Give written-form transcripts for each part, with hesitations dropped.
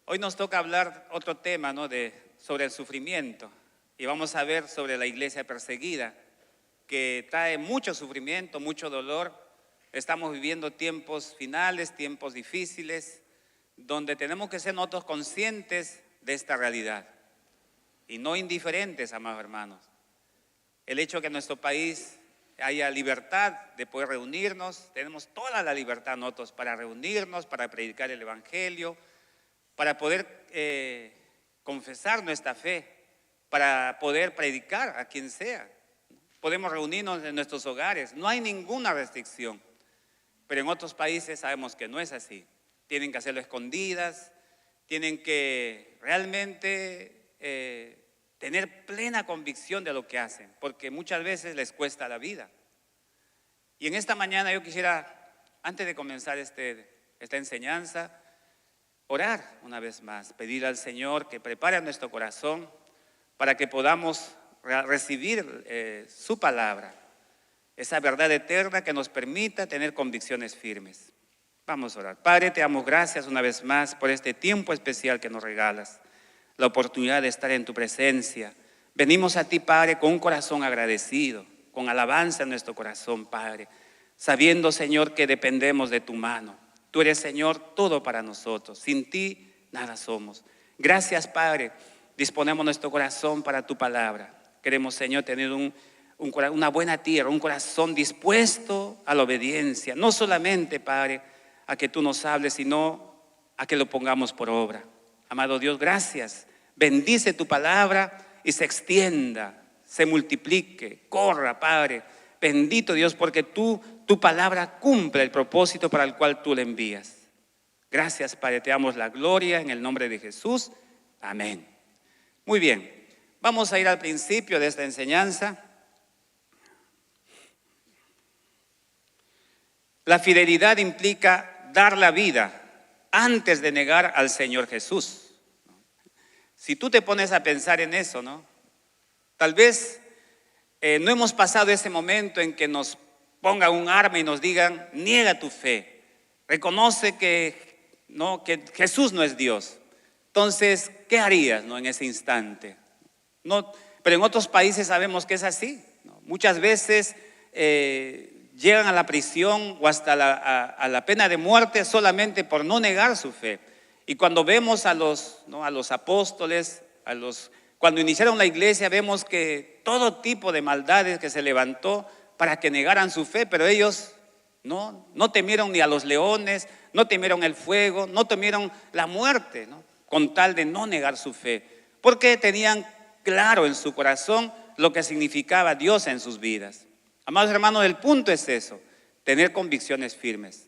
Hoy nos toca hablar otro tema, ¿no? Sobre el sufrimiento. Y vamos a ver sobre la iglesia perseguida, que trae mucho sufrimiento, mucho dolor. Estamos viviendo tiempos finales, tiempos difíciles, donde tenemos que ser nosotros conscientes de esta realidad y no indiferentes, amados hermanos. El hecho de que en nuestro país haya libertad de poder reunirnos, tenemos toda la libertad nosotros para reunirnos, para predicar el evangelio, para poder confesar nuestra fe, para poder predicar a quien sea. Podemos reunirnos en nuestros hogares, no hay ninguna restricción. Pero en otros países sabemos que no es así. Tienen que hacerlo escondidas, tienen que realmente tener plena convicción de lo que hacen, porque muchas veces les cuesta la vida. Y en esta mañana yo quisiera, antes de comenzar esta enseñanza, orar una vez más, pedir al Señor que prepare nuestro corazón para que podamos recibir su palabra, esa verdad eterna que nos permita tener convicciones firmes. Vamos a orar. Padre, te damos gracias una vez más por este tiempo especial que nos regalas, la oportunidad de estar en tu presencia. Venimos a ti, Padre, con un corazón agradecido, con alabanza en nuestro corazón, Padre, sabiendo, Señor, que dependemos de tu mano. Tú eres, Señor, todo para nosotros. Sin ti, nada somos. Gracias, Padre. Disponemos nuestro corazón para tu palabra. Queremos, Señor, tener una buena tierra, un corazón dispuesto a la obediencia. No solamente, Padre, a que tú nos hables, sino a que lo pongamos por obra. Amado Dios, gracias. Bendice tu palabra y se extienda, se multiplique, corra, Padre. Bendito Dios, porque tu palabra cumple el propósito para el cual tú la envías. Gracias, Padre, te damos la gloria en el nombre de Jesús. Amén. Muy bien, vamos a ir al principio de esta enseñanza. La fidelidad implica dar la vida antes de negar al Señor Jesús. Si tú te pones a pensar en eso, ¿no? Tal vez no hemos pasado ese momento en que nos pongan un arma y nos digan, niega tu fe, reconoce que Jesús no es Dios. Entonces, ¿qué harías, no, en ese instante? No, pero en otros países sabemos que es así, ¿no? Muchas veces llegan a la prisión o hasta a la pena de muerte solamente por no negar su fe. Y cuando vemos a los apóstoles, cuando iniciaron la iglesia, vemos que todo tipo de maldades que se levantó para que negaran su fe, pero ellos no temieron ni a los leones, no temieron el fuego, no temieron la muerte, ¿no? Con tal de no negar su fe, porque tenían claro en su corazón lo que significaba Dios en sus vidas. Amados hermanos, el punto es eso, tener convicciones firmes.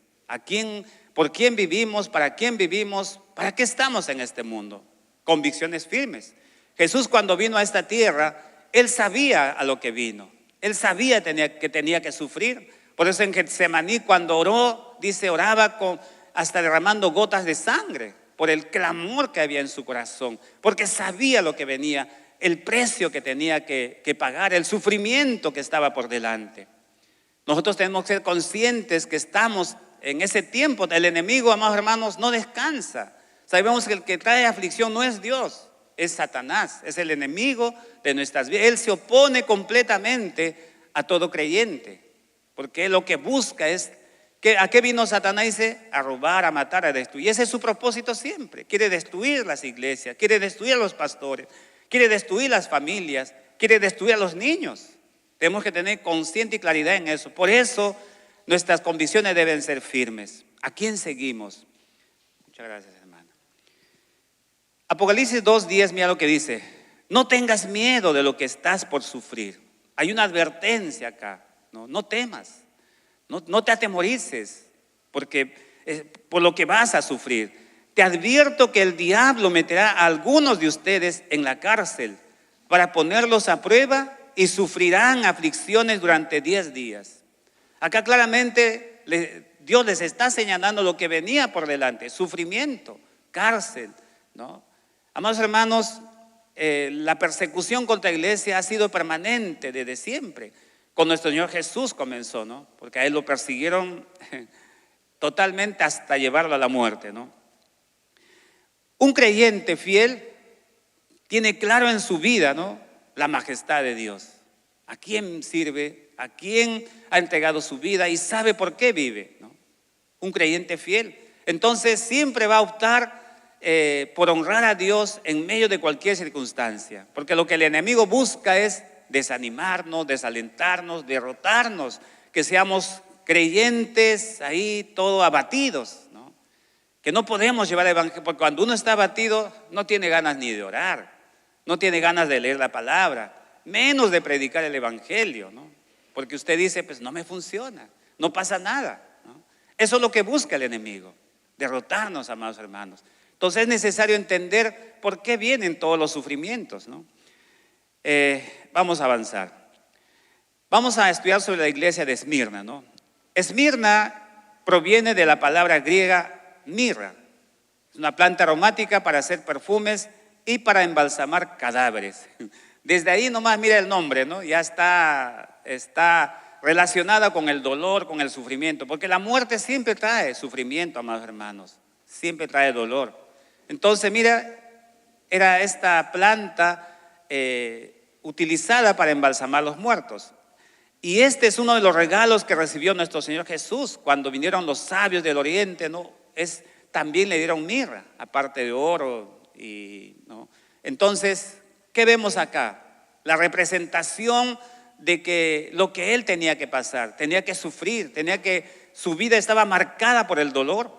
¿Por quién vivimos? ¿Para quién vivimos? ¿Para qué estamos en este mundo? Convicciones firmes. Jesús, cuando vino a esta tierra, Él sabía a lo que vino. Él sabía que tenía que sufrir. Por eso en Getsemaní, cuando oró, dice, oraba hasta derramando gotas de sangre por el clamor que había en su corazón, porque sabía lo que venía, el precio que tenía que pagar, el sufrimiento que estaba por delante. Nosotros tenemos que ser conscientes que estamos en ese tiempo. El enemigo, amados hermanos, no descansa. Sabemos que el que trae aflicción no es Dios, es Satanás, es el enemigo de nuestras vidas. Él se opone completamente a todo creyente, porque él lo que busca es, ¿a qué vino Satanás? Dice, a robar, a matar, a destruir. Y ese es su propósito siempre. Quiere destruir las iglesias, quiere destruir a los pastores, quiere destruir las familias, quiere destruir a los niños. Tenemos que tener conciencia y claridad en eso. Por eso nuestras convicciones deben ser firmes. ¿A quién seguimos? Muchas gracias, hermano. Apocalipsis 2:10, mira lo que dice. No tengas miedo de lo que estás por sufrir. Hay una advertencia acá. No temas. No te atemorices porque por lo que vas a sufrir. Te advierto que el diablo meterá a algunos de ustedes en la cárcel para ponerlos a prueba y sufrirán aflicciones durante 10 días. Acá claramente Dios les está señalando lo que venía por delante: sufrimiento, cárcel, ¿no? Amados hermanos, la persecución contra la iglesia ha sido permanente desde siempre. Con nuestro Señor Jesús comenzó, ¿no? Porque a Él lo persiguieron totalmente hasta llevarlo a la muerte, ¿no? Un creyente fiel tiene claro en su vida, ¿no?, la majestad de Dios. ¿A quién sirve? ¿A quién ha entregado su vida? Y sabe por qué vive, ¿no? Un creyente fiel. Entonces siempre va a optar por honrar a Dios en medio de cualquier circunstancia. Porque lo que el enemigo busca es desanimarnos, desalentarnos, derrotarnos, que seamos creyentes ahí todo abatidos, ¿no? Que no podemos llevar el evangelio, porque cuando uno está abatido no tiene ganas ni de orar, no tiene ganas de leer la palabra, menos de predicar el evangelio, ¿no? Porque usted dice, pues no me funciona, no pasa nada, ¿no? Eso es lo que busca el enemigo, derrotarnos, amados hermanos. Entonces es necesario entender por qué vienen todos los sufrimientos, ¿no? Vamos a avanzar. Vamos a estudiar sobre la iglesia de Esmirna, ¿no? Esmirna proviene de la palabra griega mirra. Es una planta aromática para hacer perfumes y para embalsamar cadáveres. Desde ahí nomás mira el nombre, ¿no? Ya está relacionada con el dolor, con el sufrimiento, porque la muerte siempre trae sufrimiento, amados hermanos, siempre trae dolor. Entonces mira, era esta planta utilizada para embalsamar los muertos. Y este es uno de los regalos que recibió nuestro Señor Jesús cuando vinieron los sabios del oriente, ¿no? También le dieron mirra, aparte de oro, ¿no? Entonces, ¿qué vemos acá? La representación de que lo que él tenía que pasar, tenía que sufrir, su vida estaba marcada por el dolor.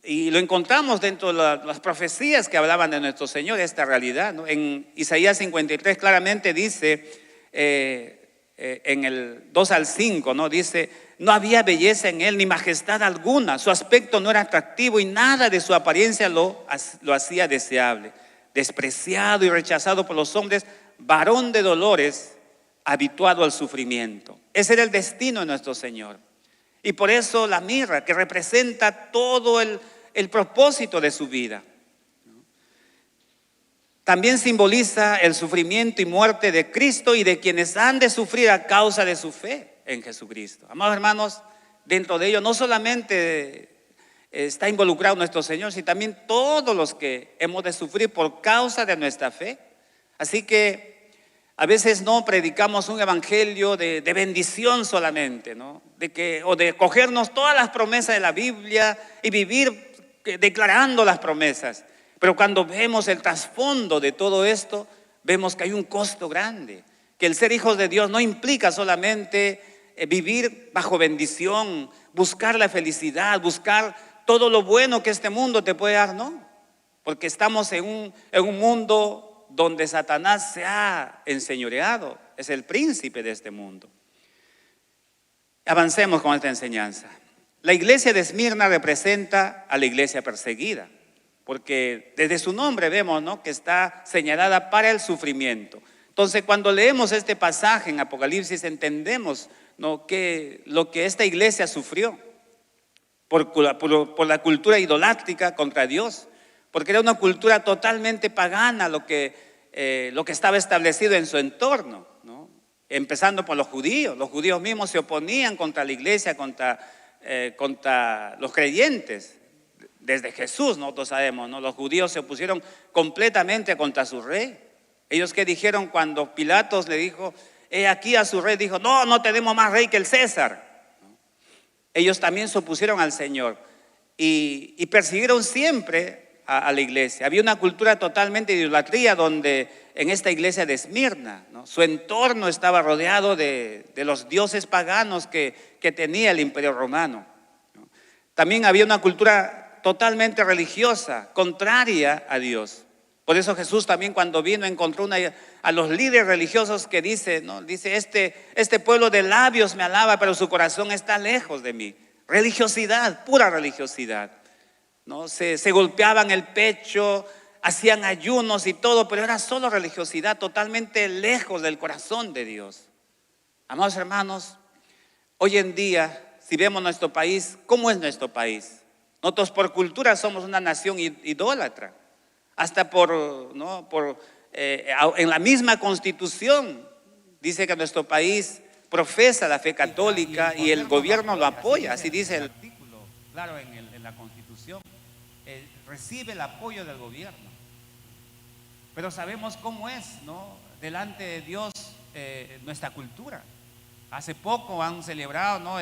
Y lo encontramos dentro de las profecías que hablaban de nuestro Señor, esta realidad, ¿no? En Isaías 53 claramente dice, en el 2 al 5, ¿no? Dice, no había belleza en él ni majestad alguna, su aspecto no era atractivo y nada de su apariencia lo hacía deseable. Despreciado y rechazado por los hombres, varón de dolores, habituado al sufrimiento. Ese era el destino de nuestro Señor. Y por eso la mirra, que representa todo el propósito de su vida, también simboliza el sufrimiento y muerte de Cristo y de quienes han de sufrir a causa de su fe en Jesucristo. Amados hermanos, dentro de ello no solamente está involucrado nuestro Señor, sino también todos los que hemos de sufrir por causa de nuestra fe. Así que a veces no predicamos un evangelio de bendición solamente, ¿no? O de cogernos todas las promesas de la Biblia y vivir declarando las promesas. Pero cuando vemos el trasfondo de todo esto, vemos que hay un costo grande, que el ser hijos de Dios no implica solamente vivir bajo bendición, buscar la felicidad, buscar todo lo bueno que este mundo te puede dar, no, porque estamos en un mundo donde Satanás se ha enseñoreado, es el príncipe de este mundo. Avancemos con esta enseñanza. La iglesia de Esmirna representa a la iglesia perseguida, porque desde su nombre vemos, ¿no?, que está señalada para el sufrimiento. Entonces, cuando leemos este pasaje en Apocalipsis, entendemos, ¿no?, que lo que esta iglesia sufrió por la cultura idolátrica contra Dios, porque era una cultura totalmente pagana lo que estaba establecido en su entorno, ¿no? Empezando por los judíos. Los judíos mismos se oponían contra la iglesia, contra los creyentes. Desde Jesús nosotros sabemos, ¿no? Los judíos se opusieron completamente contra su rey. Ellos, ¿qué dijeron cuando Pilatos le dijo, he aquí a su rey? Dijo, no tenemos más rey que el César. Ellos también se opusieron al Señor y persiguieron siempre a la iglesia. Había una cultura totalmente de idolatría donde en esta iglesia de Esmirna, ¿no?, su entorno estaba rodeado de los dioses paganos que tenía el Imperio Romano, ¿no? También había una cultura totalmente religiosa, contraria a Dios. Por eso Jesús también cuando vino encontró a los líderes religiosos que dice, ¿no?, dice, este pueblo de labios me alaba, pero su corazón está lejos de mí. Religiosidad, pura religiosidad, ¿no? Se golpeaban el pecho, hacían ayunos y todo, pero era solo religiosidad, totalmente lejos del corazón de Dios. Amados hermanos, hoy en día, si vemos nuestro país, ¿cómo es nuestro país? Nosotros por cultura somos una nación idólatra. Hasta en la misma Constitución dice que nuestro país profesa la fe católica y el gobierno lo apoya. Así dice el artículo, claro, en la Constitución. recibe el apoyo del gobierno. Pero sabemos cómo es, ¿no? Delante de Dios nuestra cultura. Hace poco han celebrado, ¿no?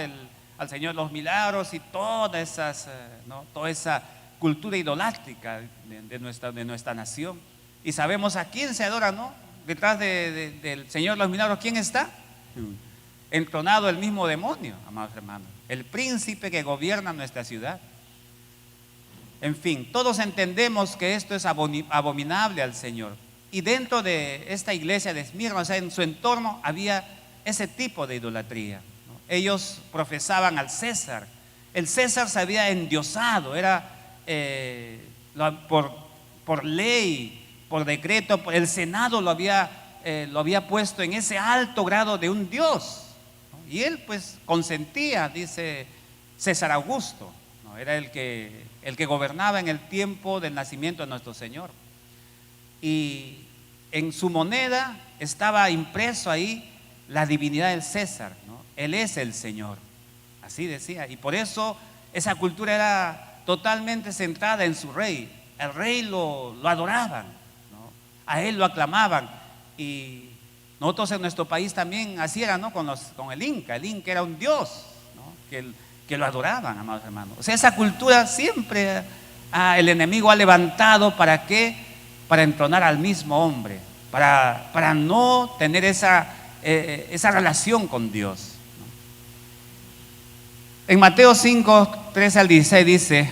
Al Señor de los Milagros y todas esas, ¿no? Toda esa cultura idolátrica de nuestra nación. Y sabemos a quién se adora, ¿no? Detrás del Señor de los Milagros, ¿quién está? Entronado el mismo demonio, amados hermanos. El príncipe que gobierna nuestra ciudad. En fin, todos entendemos que esto es abominable al Señor. Y dentro de esta iglesia de Esmirna, o sea, en su entorno había ese tipo de idolatría, ¿no? Ellos profesaban al César. El César se había endiosado, era por ley, por decreto, el Senado lo había puesto en ese alto grado de un dios, ¿no? Y él pues consentía, dice César Augusto, ¿no? Era el que gobernaba en el tiempo del nacimiento de nuestro Señor. Y en su moneda estaba impreso ahí la divinidad del César, ¿no? Él es el Señor, así decía. Y por eso esa cultura era totalmente centrada en su rey. El rey lo adoraban, ¿no? A él lo aclamaban. Y nosotros en nuestro país también así era, ¿no? Con el Inca. El Inca era un dios, ¿no? Que lo adoraban, amados hermanos. O sea, esa cultura siempre el enemigo ha levantado. ¿Para qué? Para entronar al mismo hombre, para no tener esa relación con Dios, ¿no? En Mateo 5, 13 al 16 dice: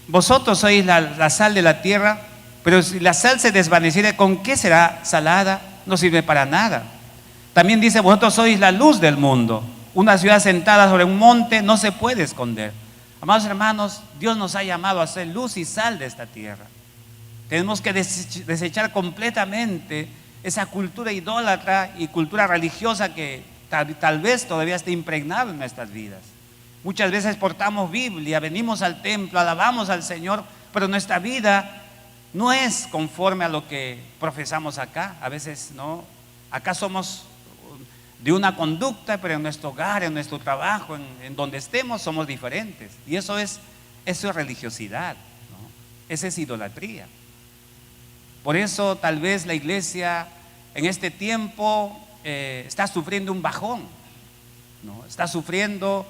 vosotros sois la sal de la tierra, pero si la sal se desvaneciere, ¿con qué será salada? No sirve para nada. También dice: vosotros sois la luz del mundo. Una ciudad sentada sobre un monte no se puede esconder. Amados hermanos, Dios nos ha llamado a ser luz y sal de esta tierra. Tenemos que desechar completamente esa cultura idólatra y cultura religiosa que tal vez todavía esté impregnada en nuestras vidas. Muchas veces portamos Biblia, venimos al templo, alabamos al Señor, pero nuestra vida no es conforme a lo que profesamos acá. A veces no, acá somos de una conducta, pero en nuestro hogar, en nuestro trabajo, en donde estemos, somos diferentes. Y eso es religiosidad, ¿no? Esa es idolatría. Por eso tal vez la iglesia en este tiempo está sufriendo un bajón, ¿no? Está sufriendo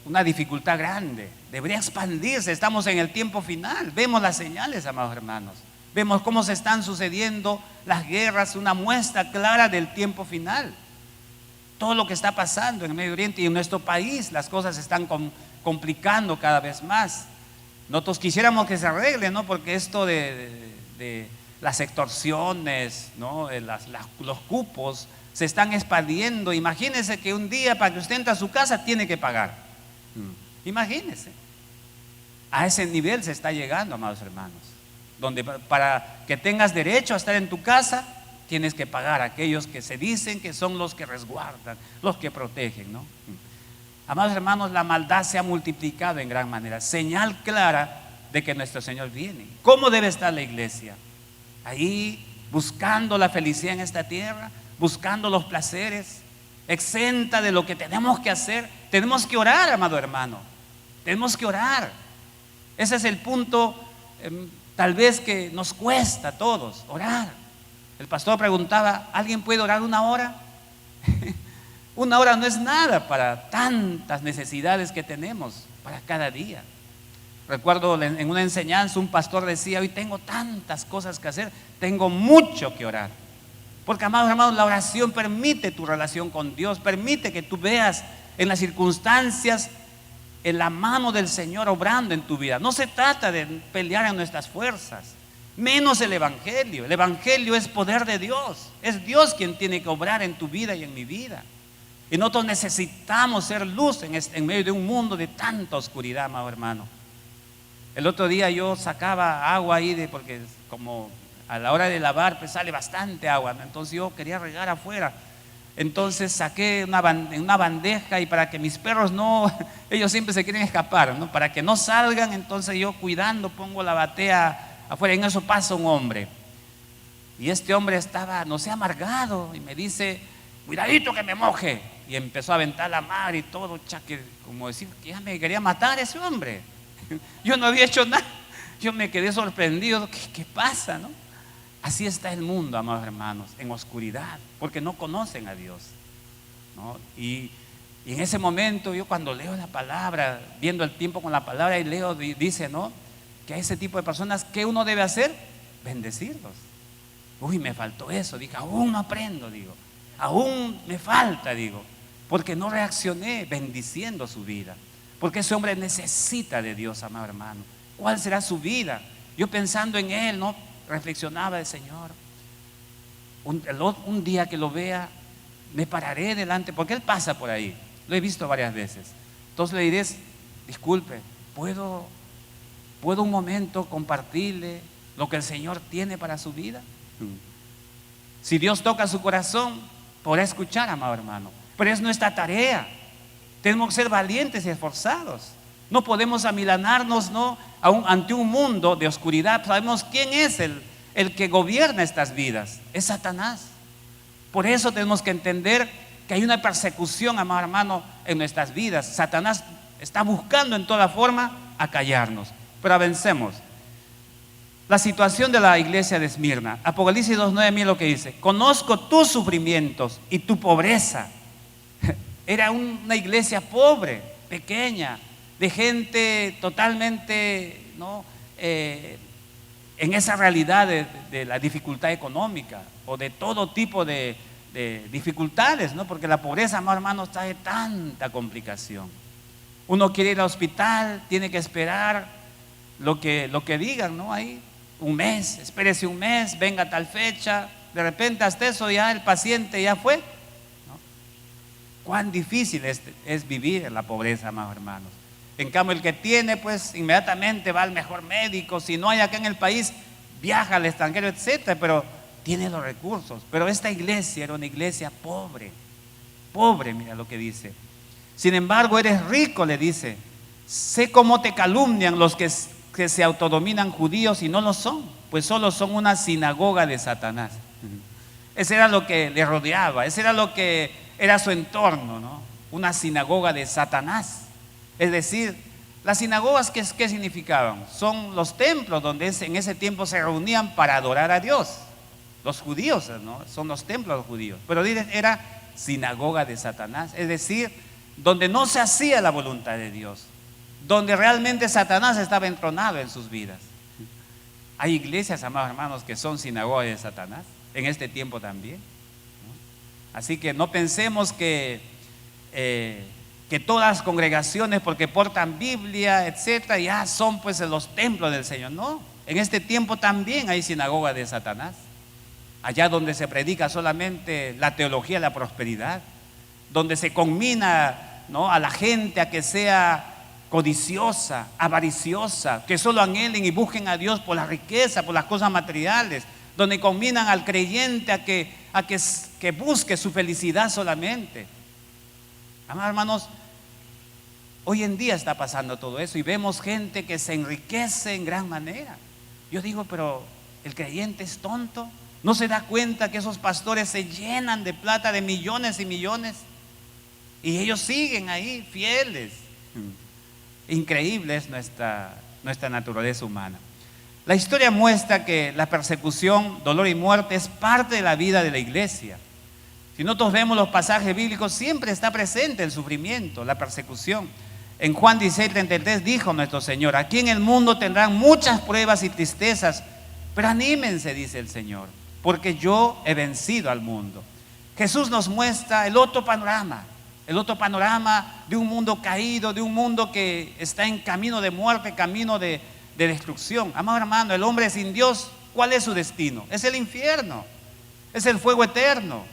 una dificultad grande. Debería expandirse. Estamos en el tiempo final. Vemos las señales, amados hermanos. Vemos cómo se están sucediendo las guerras, una muestra clara del tiempo final. Todo lo que está pasando en el Medio Oriente y en nuestro país, las cosas se están complicando cada vez más. Nosotros quisiéramos que se arregle, ¿no? Porque esto de las extorsiones, ¿no? Los cupos se están expandiendo. Imagínense que un día para que usted entre a su casa tiene que pagar. Imagínense. A ese nivel se está llegando, amados hermanos. Donde para que tengas derecho a estar en tu casa, tienes que pagar a aquellos que se dicen que son los que resguardan, los que protegen, ¿no? Amados hermanos, la maldad se ha multiplicado en gran manera. Señal clara de que nuestro Señor viene. ¿Cómo debe estar la iglesia? Ahí buscando la felicidad en esta tierra, buscando los placeres, exenta de lo que tenemos que hacer. Tenemos que orar, amado hermano. Tenemos que orar. Ese es el punto, tal vez que nos cuesta a todos, orar. El pastor preguntaba: ¿alguien puede orar una hora? Una hora no es nada para tantas necesidades que tenemos para cada día. Recuerdo en una enseñanza un pastor decía: hoy tengo tantas cosas que hacer, tengo mucho que orar. Porque, amados hermanos, la oración permite tu relación con Dios, permite que tú veas en las circunstancias en la mano del Señor obrando en tu vida. No se trata de pelear en nuestras fuerzas, menos el Evangelio. El Evangelio es poder de Dios. Es Dios quien tiene que obrar en tu vida y en mi vida. Y nosotros necesitamos ser luz en medio de un mundo de tanta oscuridad, amado hermano. El otro día yo sacaba agua ahí, porque como a la hora de lavar pues sale bastante agua, ¿no? Entonces yo quería regar afuera. Entonces saqué una bandeja, y para que mis perros no, ellos siempre se quieren escapar, ¿no? Para que no salgan, entonces yo cuidando pongo la batea afuera. Y en eso pasa un hombre. Y este hombre estaba, no sé, amargado, y me dice: cuidadito que me moje. Y empezó a aventar la mar y todo, como decir que ya me quería matar ese hombre. Yo no había hecho nada. Yo me quedé sorprendido. ¿Qué pasa, no? Así está el mundo, amados hermanos, en oscuridad, porque no conocen a Dios, ¿no? Y en ese momento yo, cuando leo la palabra, viendo el tiempo con la palabra, y leo, dice, ¿no?, que a ese tipo de personas, ¿qué uno debe hacer? Bendecirlos. Uy, me faltó eso. Dije, aún no aprendo, digo, aún me falta, digo, porque no reaccioné bendiciendo su vida, porque ese hombre necesita de Dios, amado hermano. ¿Cuál será su vida? Yo, pensando en él, ¿no?, reflexionaba: el Señor, un día que lo vea, me pararé delante, porque él pasa por ahí, lo he visto varias veces. Entonces le diré: disculpe, ¿puedo un momento compartirle lo que el Señor tiene para su vida? Si Dios toca su corazón, podrá escuchar, amado hermano. Pero es nuestra tarea. Tenemos que ser valientes y esforzados. No podemos amilanarnos, ¿no?, ante un mundo de oscuridad. Sabemos quién es el que gobierna estas vidas. Es Satanás. Por eso tenemos que entender que hay una persecución, amado hermano, en nuestras vidas. Satanás está buscando en toda forma acallarnos, pero avancemos. La situación de la iglesia de Esmirna, Apocalipsis 2:9, mira lo que dice: conozco tus sufrimientos y tu pobreza. Era una iglesia pobre, pequeña, de gente totalmente, ¿no?, en esa realidad de la dificultad económica, o de todo tipo de dificultades, ¿no? Porque la pobreza, amado hermano, trae tanta complicación. Uno quiere ir al hospital, tiene que esperar lo que digan, ¿no? Ahí, un mes, espérese un mes, venga tal fecha. De repente hasta eso ya el paciente ya fue, ¿no? Cuán difícil es vivir en la pobreza, amados hermanos. En cambio, el que tiene, pues inmediatamente va al mejor médico. Si no hay acá en el país, viaja al extranjero, etcétera, pero tiene los recursos. Pero esta iglesia era una iglesia pobre, pobre, mira lo que dice. Sin embargo, eres rico, le dice. Sé cómo te calumnian los que se autodominan judíos y no lo son, pues solo son una sinagoga de Satanás. Ese era lo que le rodeaba, ese era lo que era su entorno, ¿no? Una sinagoga de Satanás. Es decir, las sinagogas, ¿qué significaban? Son los templos donde en ese tiempo se reunían para adorar a Dios. Los judíos, ¿no?, son los templos de los judíos. Pero era sinagoga de Satanás, es decir, donde no se hacía la voluntad de Dios, donde realmente Satanás estaba entronado en sus vidas. Hay iglesias, amados hermanos, que son sinagogas de Satanás, en este tiempo también, ¿no? Así que no pensemos que todas las congregaciones, porque portan Biblia, etcétera, ya son pues los templos del Señor. No, en este tiempo también hay sinagoga de Satanás, allá donde se predica solamente la teología de la prosperidad, donde se conmina, ¿no?, a la gente a que sea codiciosa, avariciosa, que solo anhelen y busquen a Dios por la riqueza, por las cosas materiales, donde conminan al creyente a que busque su felicidad solamente. Amados hermanos, hoy en día está pasando todo eso y vemos gente que se enriquece en gran manera. Yo digo, pero el creyente es tonto, no se da cuenta que esos pastores se llenan de plata, de millones y millones, y ellos siguen ahí fieles. Increíble es nuestra naturaleza humana. La historia muestra que la persecución, dolor y muerte es parte de la vida de la iglesia. Si nosotros vemos los pasajes bíblicos, siempre está presente el sufrimiento, la persecución. En Juan 16:33 dijo nuestro Señor: aquí en el mundo tendrán muchas pruebas y tristezas, pero anímense, dice el Señor, porque yo he vencido al mundo. Jesús nos muestra el otro panorama de un mundo caído, de un mundo que está en camino de muerte, camino de destrucción. Amado hermano, el hombre sin Dios, ¿cuál es su destino? Es el infierno, es el fuego eterno,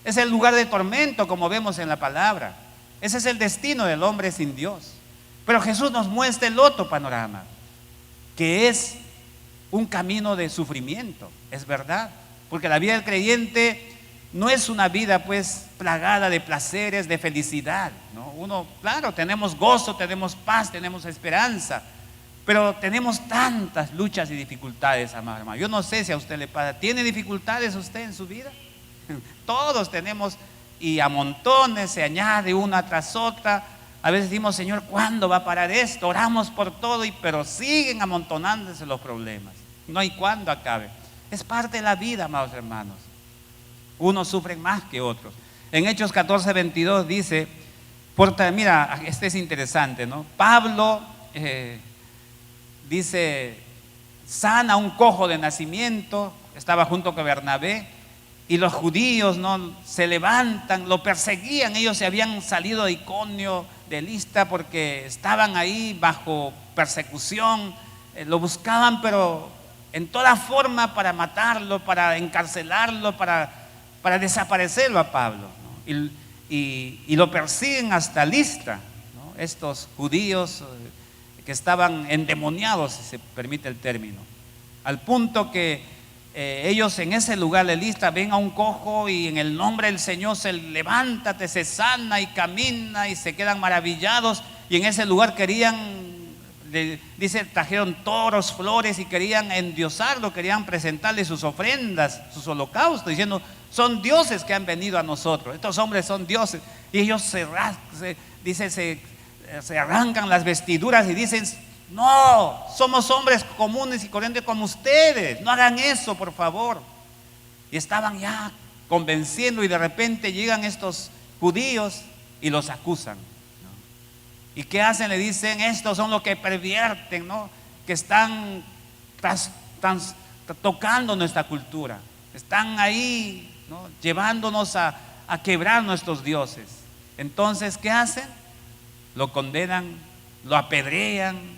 es el lugar de tormento, como vemos en la palabra. Ese es el destino del hombre sin Dios. Pero Jesús nos muestra el otro panorama, que es un camino de sufrimiento. Es verdad, porque la vida del creyente no es una vida pues plagada de placeres, de felicidad, ¿no? Uno, claro, tenemos gozo, tenemos paz, tenemos esperanza, pero tenemos tantas luchas y dificultades, amado hermano. Yo no sé si a usted le pasa. ¿Tiene dificultades usted en su vida? Todos tenemos, y a montones, se añade una tras otra A veces decimos, Señor, ¿cuándo va a parar esto? Oramos por todo, pero siguen amontonándose los problemas. No hay cuándo acabe. Es parte de la vida, amados hermanos. Unos sufren más que otros. En Hechos 14:22 dice, mira, este es interesante, ¿no? Pablo dice, sana a un cojo de nacimiento, estaba junto con Bernabé, y los judíos, ¿no?, se levantan, lo perseguían. Ellos se habían salido de Iconio, de Listra, porque estaban ahí bajo persecución, lo buscaban, pero en toda forma para matarlo, para encarcelarlo, para desaparecerlo a Pablo, ¿no? Y lo persiguen hasta Listra, ¿no? Estos judíos que estaban endemoniados, si se permite el término, al punto que ellos en ese lugar de Listra ven a un cojo y en el nombre del Señor se levántate, se sana y camina, y se quedan maravillados. Y en ese lugar dice, trajeron toros, flores, y querían endiosarlo, querían presentarle sus ofrendas, sus holocaustos, diciendo, son dioses que han venido a nosotros, estos hombres son dioses. Y ellos se arrancan las vestiduras y dicen, no, somos hombres comunes y corrientes como ustedes, no hagan eso, por favor. Y estaban ya convenciendo, y de repente llegan estos judíos y los acusan, ¿no? ¿Y qué hacen? Le dicen, estos son los que pervierten, ¿no?, que están tocando nuestra cultura, están ahí, ¿no?, llevándonos a quebrar nuestros dioses. Entonces, ¿qué hacen? Lo condenan, lo apedrean,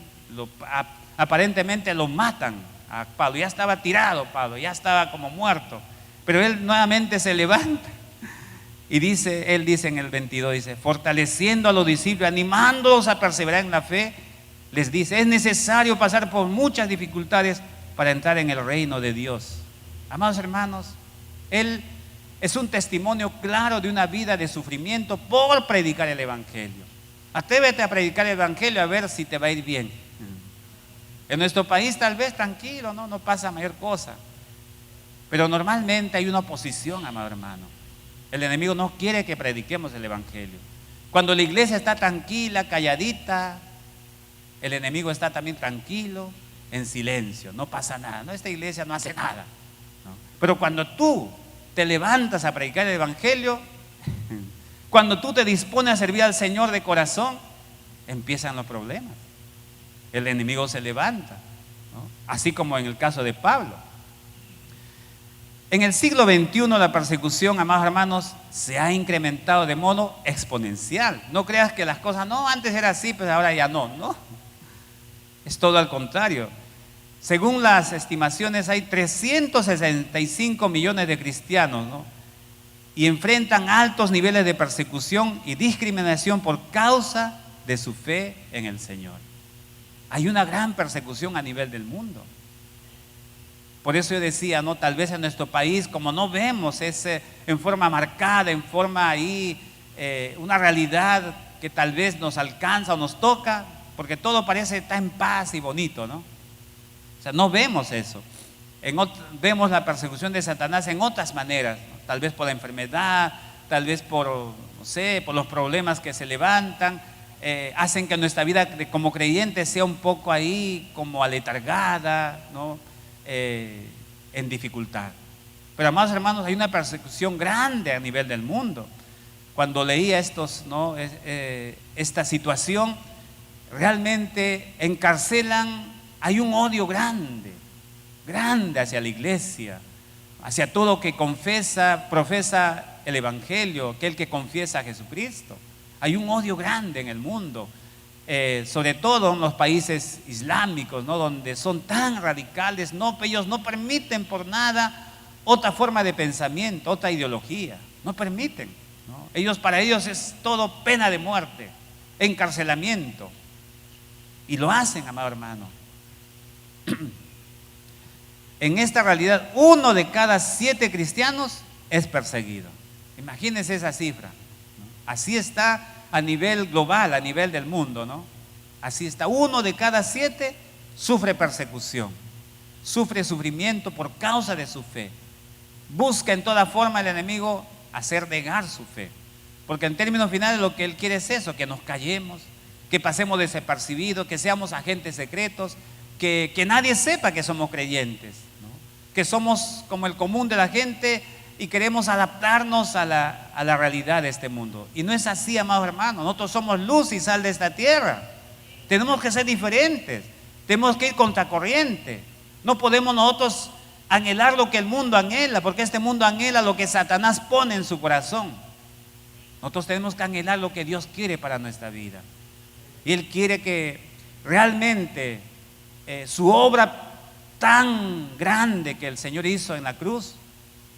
aparentemente lo matan a Pablo. Ya estaba tirado Pablo, ya estaba como muerto, pero él nuevamente se levanta y él dice en el 22, dice, fortaleciendo a los discípulos, animándolos a perseverar en la fe, les dice, es necesario pasar por muchas dificultades para entrar en el reino de Dios. Amados hermanos, él es un testimonio claro de una vida de sufrimiento por predicar el evangelio. Atrévete a predicar el evangelio, a ver si te va a ir bien. En nuestro país tal vez tranquilo, no pasa mayor cosa, pero normalmente hay una oposición, amado hermano. El enemigo no quiere que prediquemos el evangelio. Cuando la iglesia está tranquila, calladita, el enemigo está también tranquilo, en silencio, no pasa nada, no, esta iglesia no hace nada, ¿no? Pero cuando tú te levantas a predicar el evangelio, cuando tú te dispones a servir al Señor de corazón, empiezan los problemas. El enemigo se levanta, ¿no? Así como en el caso de Pablo. En el siglo XXI la persecución, amados hermanos, se ha incrementado de modo exponencial. No creas que las cosas, no, antes era así, pero ahora ya no. Es todo al contrario. Según las estimaciones, hay 365 millones de cristianos, ¿no?, y enfrentan altos niveles de persecución y discriminación por causa de su fe en el Señor. Hay una gran persecución a nivel del mundo. Por eso yo decía, ¿no?, tal vez en nuestro país, como no vemos ese en forma marcada, en forma ahí, una realidad que tal vez nos alcanza o nos toca, porque todo parece estar en paz y bonito, ¿no? O sea, no vemos eso. Vemos la persecución de Satanás en otras maneras, ¿no? Tal vez por la enfermedad, tal vez por, no sé, por los problemas que se levantan, hacen que nuestra vida como creyentes sea un poco ahí como aletargada, ¿no?, en dificultad. Pero, amados hermanos, hay una persecución grande a nivel del mundo. Cuando leía esta situación, realmente encarcelan, hay un odio grande hacia la iglesia, hacia todo que profesa el evangelio, aquel que confiesa a Jesucristo. Hay un odio grande en el mundo, sobre todo en los países islámicos, ¿no?, donde son tan radicales, ellos no permiten por nada otra forma de pensamiento, otra ideología, no permiten, ¿no? Para ellos es todo pena de muerte, encarcelamiento, y lo hacen, amado hermano. En esta realidad, 1 de cada 7 cristianos es perseguido. Imagínense esa cifra, ¿no? Así está a nivel global, a nivel del mundo, ¿no? Así está, 1 de cada 7 sufre persecución, sufre sufrimiento por causa de su fe. Busca en toda forma el enemigo hacer negar su fe. porque en términos finales lo que Él quiere es eso, que nos callemos, que pasemos desapercibidos, que seamos agentes secretos, que nadie sepa que somos creyentes, ¿no? Que somos como el común de la gente y queremos adaptarnos a la realidad de este mundo. Y no es así, amados hermanos. Nosotros somos luz y sal de esta tierra. Tenemos que ser diferentes, tenemos que ir contracorriente. No podemos nosotros anhelar lo que el mundo anhela, porque este mundo anhela lo que Satanás pone en su corazón. Nosotros tenemos que anhelar lo que Dios quiere para nuestra vida. Y Él quiere que realmente su obra tan grande que el Señor hizo en la cruz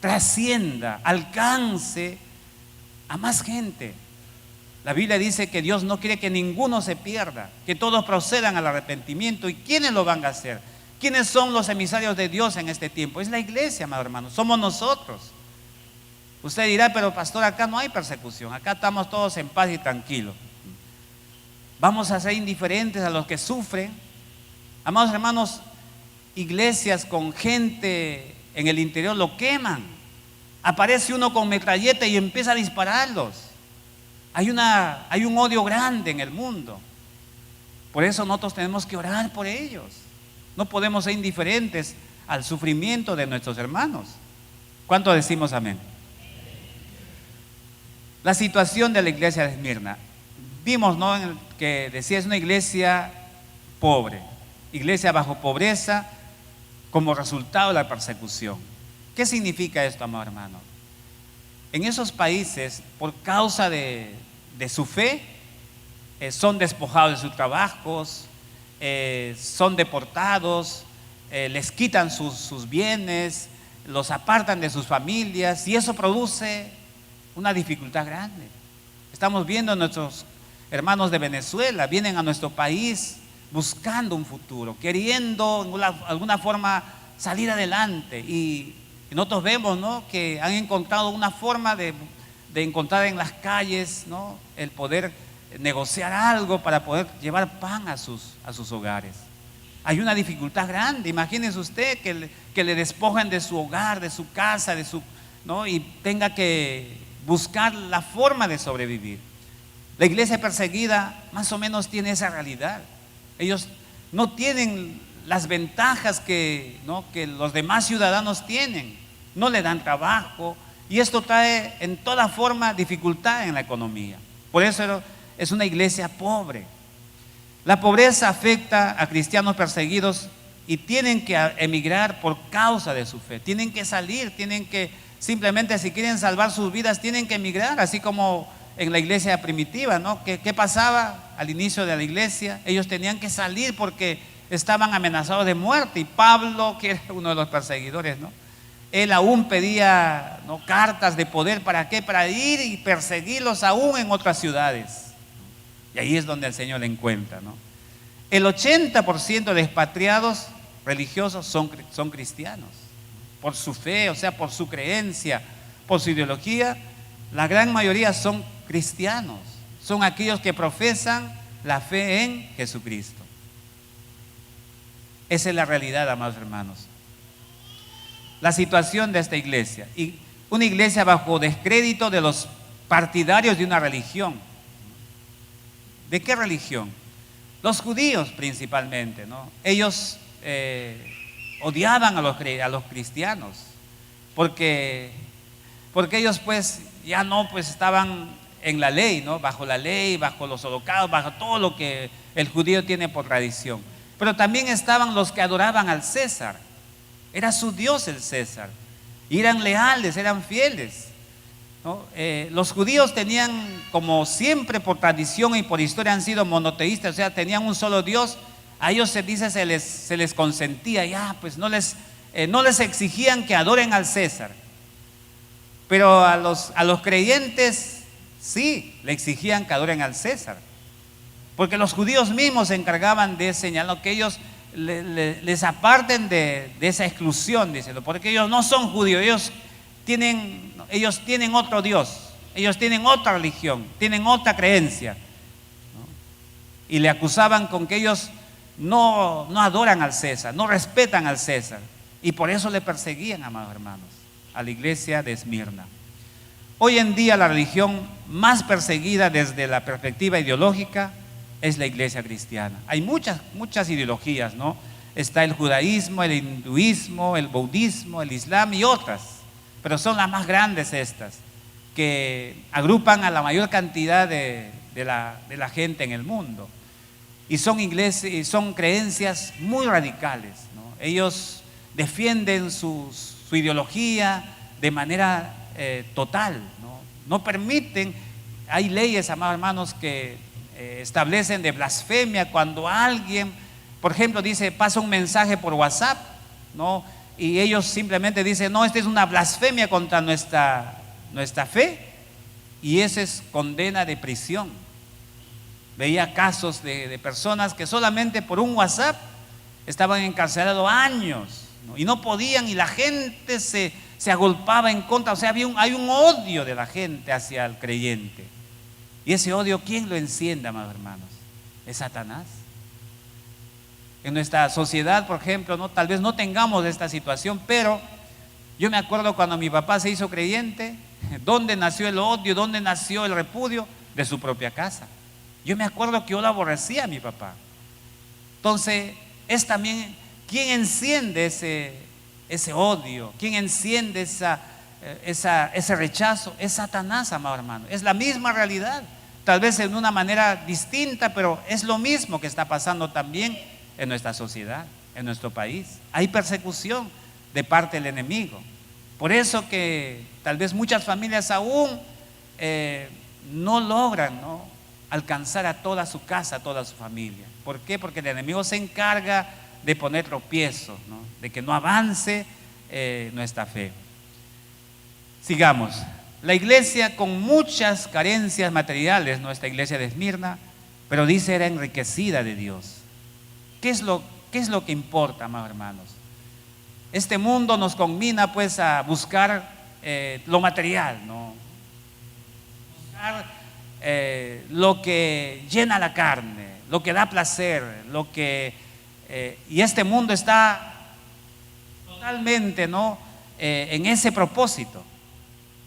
trascienda, alcance a más gente. La Biblia dice que Dios no quiere que ninguno se pierda, que todos procedan al arrepentimiento. ¿Y quiénes lo van a hacer? ¿Quiénes son los emisarios de Dios en este tiempo? Es la iglesia, amado hermano, somos nosotros. Usted dirá, pero pastor, acá no hay persecución, acá estamos todos en paz y tranquilos. Vamos a ser indiferentes a los que sufren. Amados hermanos, iglesias con gente en el interior lo queman. Aparece uno con metralleta y empieza a dispararlos. Hay un odio grande en el mundo. Por eso nosotros tenemos que orar por ellos. No podemos ser indiferentes al sufrimiento de nuestros hermanos. ¿Cuánto decimos amén? La situación de la iglesia de Esmirna. Vimos, ¿no?, que decía es una iglesia pobre, iglesia bajo pobreza como resultado de la persecución. ¿Qué significa esto, amado hermano? En esos países, por causa de su fe, son despojados de sus trabajos, son deportados, les quitan sus bienes, los apartan de sus familias, y eso produce una dificultad grande. Estamos viendo a nuestros hermanos de Venezuela, vienen a nuestro país buscando un futuro, queriendo de alguna forma salir adelante, y nosotros vemos, ¿no?, que han encontrado una forma de encontrar en las calles, ¿no?, el poder negociar algo para poder llevar pan a sus hogares. Hay una dificultad grande. Imagínese usted que le despojen de su hogar, de su casa, ¿no?, y tenga que buscar la forma de sobrevivir. La iglesia perseguida más o menos tiene esa realidad. Ellos no tienen las ventajas que los demás ciudadanos tienen. No le dan trabajo, y esto trae en toda forma dificultad en la economía. Por eso es una iglesia pobre. La pobreza afecta a cristianos perseguidos y tienen que emigrar por causa de su fe. Tienen que salir, tienen que simplemente, si quieren salvar sus vidas, tienen que emigrar, así como en la iglesia primitiva, ¿no? ¿Qué pasaba al inicio de la iglesia? Ellos tenían que salir porque estaban amenazados de muerte, y Pablo, que era uno de los perseguidores, ¿no?, él aún pedía, ¿no?, cartas de poder. ¿Para qué? Para ir y perseguirlos aún en otras ciudades. Y ahí es donde el Señor le encuentra, ¿no? El 80% de expatriados religiosos son cristianos. Por su fe, o sea, por su creencia, por su ideología, la gran mayoría son cristianos. Son aquellos que profesan la fe en Jesucristo. Esa es la realidad, amados hermanos. La situación de esta iglesia, y una iglesia bajo descrédito de los partidarios de una religión. ¿De qué religión? Los judíos principalmente, ¿no? Ellos odiaban a los cristianos porque ellos pues ya no pues estaban en la ley, ¿no?, bajo la ley, bajo los holocaustos, bajo todo lo que el judío tiene por tradición. Pero también estaban los que adoraban al César. Era su Dios el César, y eran leales, eran fieles, ¿no? Los judíos tenían, como siempre por tradición y por historia han sido monoteístas, o sea, tenían un solo Dios. A ellos se dice se les consentía, ya pues no les exigían que adoren al César, pero a los creyentes sí le exigían que adoren al César, porque los judíos mismos se encargaban de señalar que ellos les aparten de esa exclusión, díselo, porque ellos no son judíos, ellos tienen otro Dios, ellos tienen otra religión, tienen otra creencia, ¿no? Y le acusaban con que ellos no adoran al César, no respetan al César, y por eso le perseguían, amados hermanos, a la iglesia de Esmirna. Hoy en día la religión más perseguida desde la perspectiva ideológica es la iglesia cristiana. Hay muchas ideologías, ¿no? Está el judaísmo, el hinduismo, el budismo, el islam y otras, pero son las más grandes estas, que agrupan a la mayor cantidad de la gente en el mundo. Y son creencias muy radicales, ¿no? Ellos defienden su ideología de manera total, ¿no? No permiten, hay leyes, amados hermanos, que establecen de blasfemia cuando alguien, por ejemplo, pasa un mensaje por WhatsApp, ¿no? Y ellos simplemente dicen, no, esta es una blasfemia contra nuestra fe, y esa es condena de prisión. Veía casos de personas que solamente por un WhatsApp estaban encarcelados años, ¿no? Y no podían, y la gente se agolpaba en contra. O sea, hay un odio de la gente hacia el creyente. Y ese odio, ¿quién lo enciende, amados hermanos? Es Satanás. En nuestra sociedad, por ejemplo, ¿no? Tal vez no tengamos esta situación, pero yo me acuerdo cuando mi papá se hizo creyente, ¿dónde nació el odio? ¿Dónde nació el repudio? De su propia casa. Yo me acuerdo que yo lo aborrecía a mi papá. Entonces, es también, ¿quién enciende ese odio? ¿Quién enciende ese rechazo? Es Satanás, amado hermano. Es la misma realidad, tal vez en una manera distinta, pero es lo mismo que está pasando también en nuestra sociedad, en nuestro país. Hay persecución de parte del enemigo. Por eso que tal vez muchas familias aún no logran, ¿no?, alcanzar a toda su casa, a toda su familia. ¿Por qué? Porque el enemigo se encarga de poner tropiezos, ¿no?, de que no avance nuestra fe. Sigamos. La iglesia con muchas carencias materiales, nuestra iglesia de Esmirna, pero dice era enriquecida de Dios. ¿Qué es lo que importa, amados hermanos? Este mundo nos conmina pues a buscar lo material, ¿no? Buscar lo que llena la carne, lo que da placer, y este mundo está totalmente, ¿no?, en ese propósito.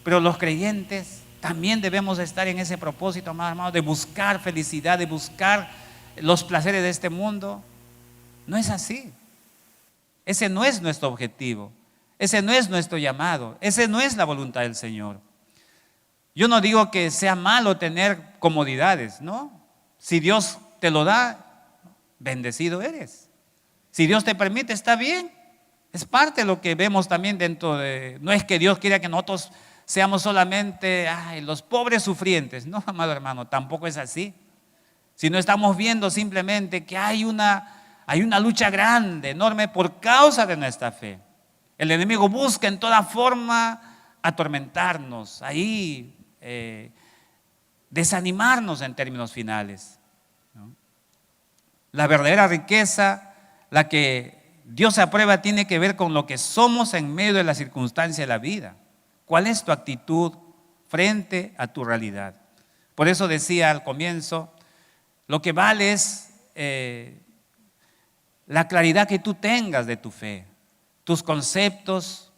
Pero los creyentes también debemos estar en ese propósito, amados hermanos, de buscar felicidad, de buscar los placeres de este mundo. No es así. Ese no es nuestro objetivo. Ese no es nuestro llamado. Ese no es la voluntad del Señor. Yo no digo que sea malo tener comodidades, ¿no? Si Dios te lo da, bendecido eres. Si Dios te permite, está bien. Es parte de lo que vemos también dentro de... No es que Dios quiera que nosotros seamos solamente los pobres sufrientes. No, amado hermano, tampoco es así. Sino estamos viendo simplemente que hay una lucha grande, enorme, por causa de nuestra fe. El enemigo busca en toda forma atormentarnos, desanimarnos en términos finales, ¿no? La verdadera riqueza, la que Dios aprueba, tiene que ver con lo que somos en medio de las circunstancias de la vida. ¿Cuál es tu actitud frente a tu realidad? Por eso decía al comienzo, lo que vale es la claridad que tú tengas de tu fe, tus conceptos,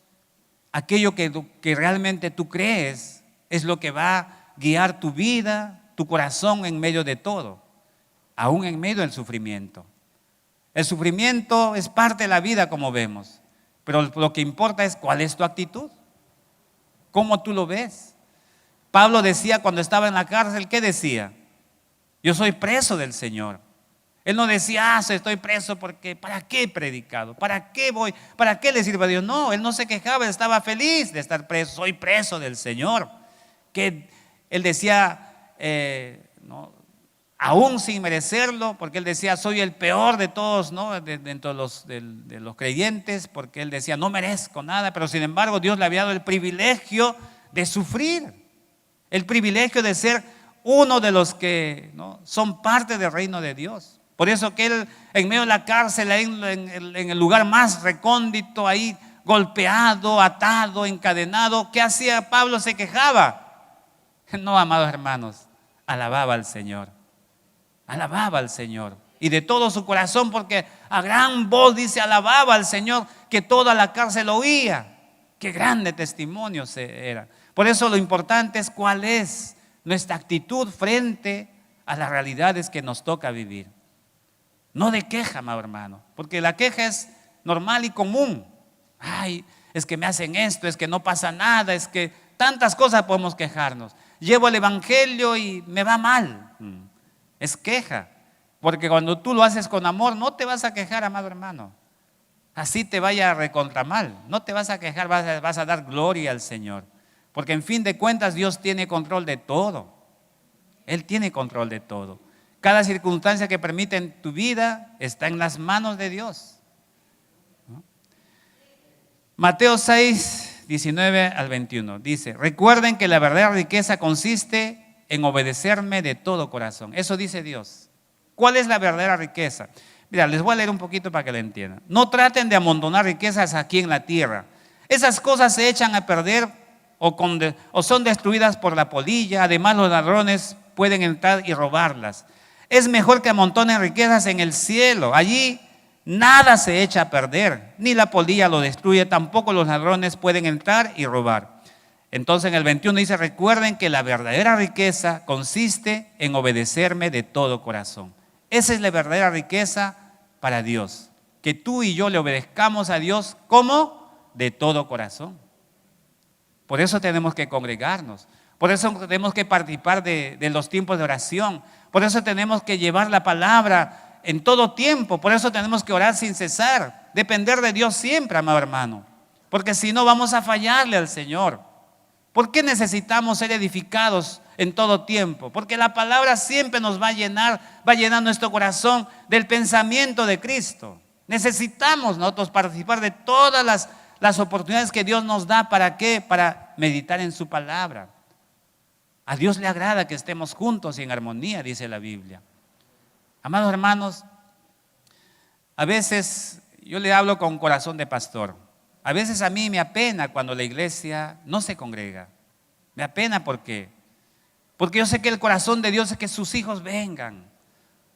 aquello que realmente tú crees es lo que va a guiar tu vida, tu corazón en medio de todo, aún en medio del sufrimiento. El sufrimiento es parte de la vida, como vemos, pero lo que importa es cuál es tu actitud, cómo tú lo ves. Pablo decía cuando estaba en la cárcel, ¿qué decía? Yo soy preso del Señor. Él no decía, estoy preso porque ¿para qué he predicado? ¿Para qué voy? ¿Para qué le sirve a Dios? No, él no se quejaba, estaba feliz de estar preso. Soy preso del Señor. Que él decía, ¿no?, aún sin merecerlo, porque él decía, soy el peor de todos, ¿no?, dentro de los creyentes, porque él decía, no merezco nada, pero sin embargo Dios le había dado el privilegio de sufrir, el privilegio de ser uno de los que, ¿no?, son parte del reino de Dios. Por eso que él en medio de la cárcel, en el lugar más recóndito, ahí golpeado, atado, encadenado, ¿qué hacía Pablo? Se quejaba. No, amados hermanos, alababa al Señor. Alababa al Señor. Y de todo su corazón, porque a gran voz dice, alababa al Señor, que toda la cárcel oía. Qué grande testimonio era. Por eso lo importante es cuál es nuestra actitud frente a las realidades que nos toca vivir. No de queja, amado hermano, porque la queja es normal y común. Ay, es que me hacen esto, es que no pasa nada, es que tantas cosas podemos quejarnos. Llevo el evangelio y me va mal. Es queja, porque cuando tú lo haces con amor no te vas a quejar, amado hermano. Así te vaya recontra mal, no te vas a quejar, vas a dar gloria al Señor. Porque en fin de cuentas Dios tiene control de todo. Él tiene control de todo. Cada circunstancia que permite en tu vida está en las manos de Dios. Mateo 6, 19 al 21 dice: recuerden que la verdadera riqueza consiste en obedecerme de todo corazón. Eso dice Dios. ¿Cuál es la verdadera riqueza? Mira, les voy a leer un poquito para que lo entiendan. No traten de amontonar riquezas aquí en la tierra. Esas cosas se echan a perder o son destruidas por la polilla. Además, los ladrones pueden entrar y robarlas. Es mejor que amontonen riquezas en el cielo. Allí nada se echa a perder, ni la polilla lo destruye, tampoco los ladrones pueden entrar y robar. Entonces en el 21 dice: recuerden que la verdadera riqueza consiste en obedecerme de todo corazón. Esa es la verdadera riqueza para Dios, que tú y yo le obedezcamos a Dios como de todo corazón. Por eso tenemos que congregarnos, por eso tenemos que participar de los tiempos de oración, por eso tenemos que llevar la palabra en todo tiempo, por eso tenemos que orar sin cesar, depender de Dios siempre, amado hermano, porque si no vamos a fallarle al Señor. ¿Por qué necesitamos ser edificados en todo tiempo? Porque la palabra siempre nos va a llenar nuestro corazón del pensamiento de Cristo. Necesitamos nosotros participar de todas las oportunidades que Dios nos da. ¿Para qué? Para meditar en su palabra. A Dios le agrada que estemos juntos y en armonía, dice la Biblia. Amados hermanos, a veces yo le hablo con corazón de pastor. A veces a mí me apena cuando la iglesia no se congrega. Me apena porque yo sé que el corazón de Dios es que sus hijos vengan.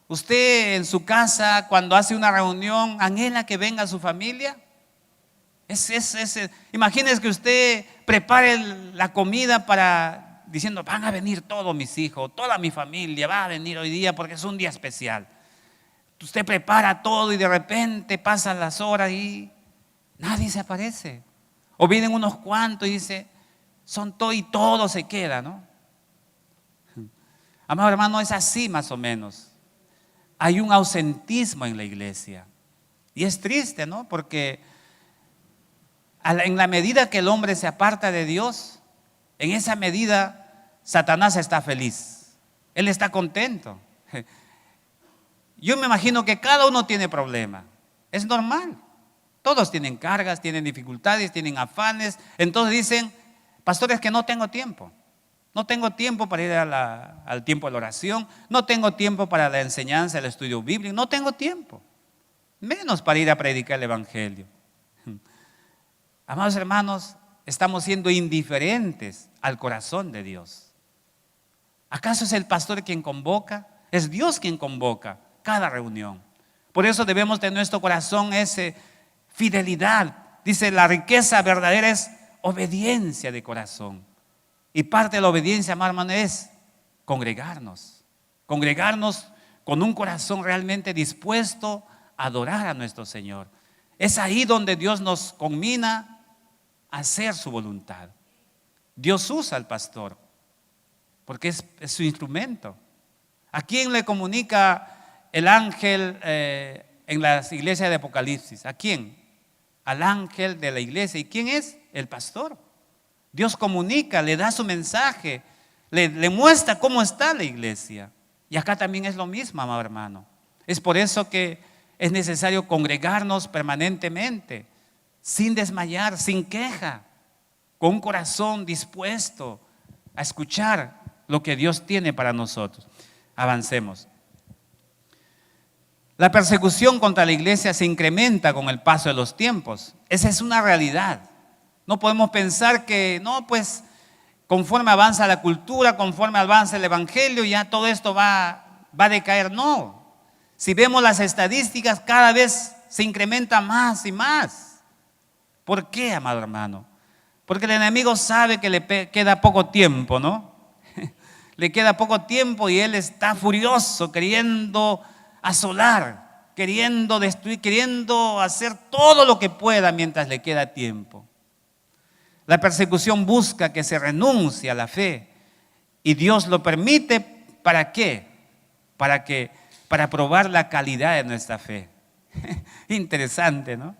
Usted en su casa, cuando hace una reunión, anhela que venga su familia. Imagínese que usted prepare la comida diciendo: van a venir todos mis hijos, toda mi familia va a venir hoy día porque es un día especial. Usted prepara todo y de repente pasan las horas y nadie se aparece. O vienen unos cuantos y dice: son todo, y todo se queda, ¿no? Amado hermano, es así más o menos. Hay un ausentismo en la iglesia. Y es triste, ¿no? Porque en la medida que el hombre se aparta de Dios, en esa medida Satanás está feliz. Él está contento. Yo me imagino que cada uno tiene problemas. Es normal. Todos tienen cargas, tienen dificultades, tienen afanes. Entonces dicen: pastor, es que no tengo tiempo. No tengo tiempo para ir al tiempo de la oración. No tengo tiempo para la enseñanza, el estudio bíblico. No tengo tiempo. Menos para ir a predicar el evangelio. Amados hermanos, estamos siendo indiferentes al corazón de Dios. ¿Acaso es el pastor quien convoca? Es Dios quien convoca cada reunión. Por eso debemos tener en nuestro corazón esa fidelidad. Dice: la riqueza verdadera es obediencia de corazón. Y parte de la obediencia, amado hermano, es congregarnos. Congregarnos con un corazón realmente dispuesto a adorar a nuestro Señor. Es ahí donde Dios nos conmina a hacer su voluntad. Dios usa al pastor porque es su instrumento. ¿A quién le comunica el ángel en las iglesias de Apocalipsis? ¿A quién? Al ángel de la iglesia. ¿Y quién es? El pastor. Dios comunica, le da su mensaje, le muestra cómo está la iglesia. Y acá también es lo mismo, amado hermano. Es por eso que es necesario congregarnos permanentemente, sin desmayar, sin queja, con un corazón dispuesto a escuchar lo que Dios tiene para nosotros. Avancemos. La persecución contra la iglesia se incrementa con el paso de los tiempos. Esa es una realidad. No podemos pensar que, no, pues, conforme avanza la cultura, conforme avanza el evangelio, ya todo esto va a decaer. No. Si vemos las estadísticas, cada vez se incrementa más y más. ¿Por qué, amado hermano? Porque el enemigo sabe que queda poco tiempo, ¿no? Le queda poco tiempo y él está furioso, queriendo asolar, queriendo destruir, queriendo hacer todo lo que pueda mientras le queda tiempo. La persecución busca que se renuncie a la fe y Dios lo permite, ¿para qué? Para probar la calidad de nuestra fe. Interesante, ¿no?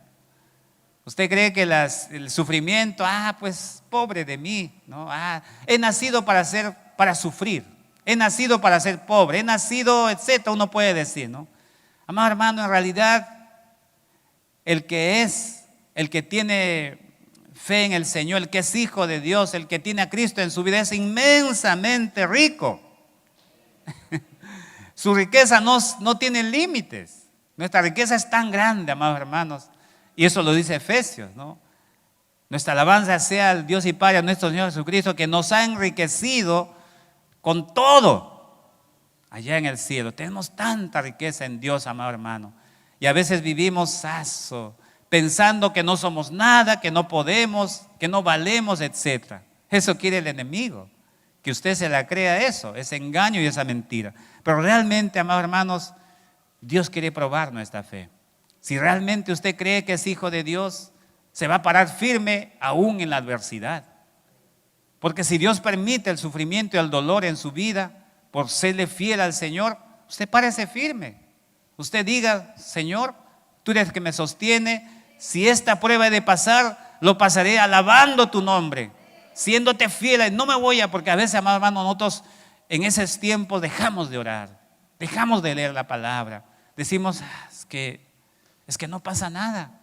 Usted cree que el sufrimiento, pues pobre de mí, ¿no? He nacido para sufrir, he nacido para ser pobre, he nacido, etcétera, uno puede decir, ¿no? Amado hermano, en realidad, el que tiene fe en el Señor, el que es hijo de Dios, el que tiene a Cristo en su vida, es inmensamente rico. Su riqueza no tiene límites. Nuestra riqueza es tan grande, amados hermanos, y eso lo dice Efesios, ¿no? Nuestra alabanza sea al Dios y Padre, a nuestro Señor Jesucristo, que nos ha enriquecido con todo allá en el cielo. Tenemos tanta riqueza en Dios, amado hermano, y a veces vivimos pensando que no somos nada, que no podemos, que no valemos, etc. Eso quiere el enemigo, que usted se la crea eso, ese engaño y esa mentira. Pero realmente, amados hermanos, Dios quiere probar nuestra fe. Si realmente usted cree que es hijo de Dios, se va a parar firme aún en la adversidad. Porque si Dios permite el sufrimiento y el dolor en su vida por serle fiel al Señor, usted párese firme. Usted diga, Señor, tú eres el que me sostiene. Si esta prueba he de pasar, lo pasaré alabando tu nombre, siéndote fiel. No me voy porque a veces, amados hermanos, nosotros en esos tiempos dejamos de orar, dejamos de leer la palabra. Decimos, es que no pasa nada.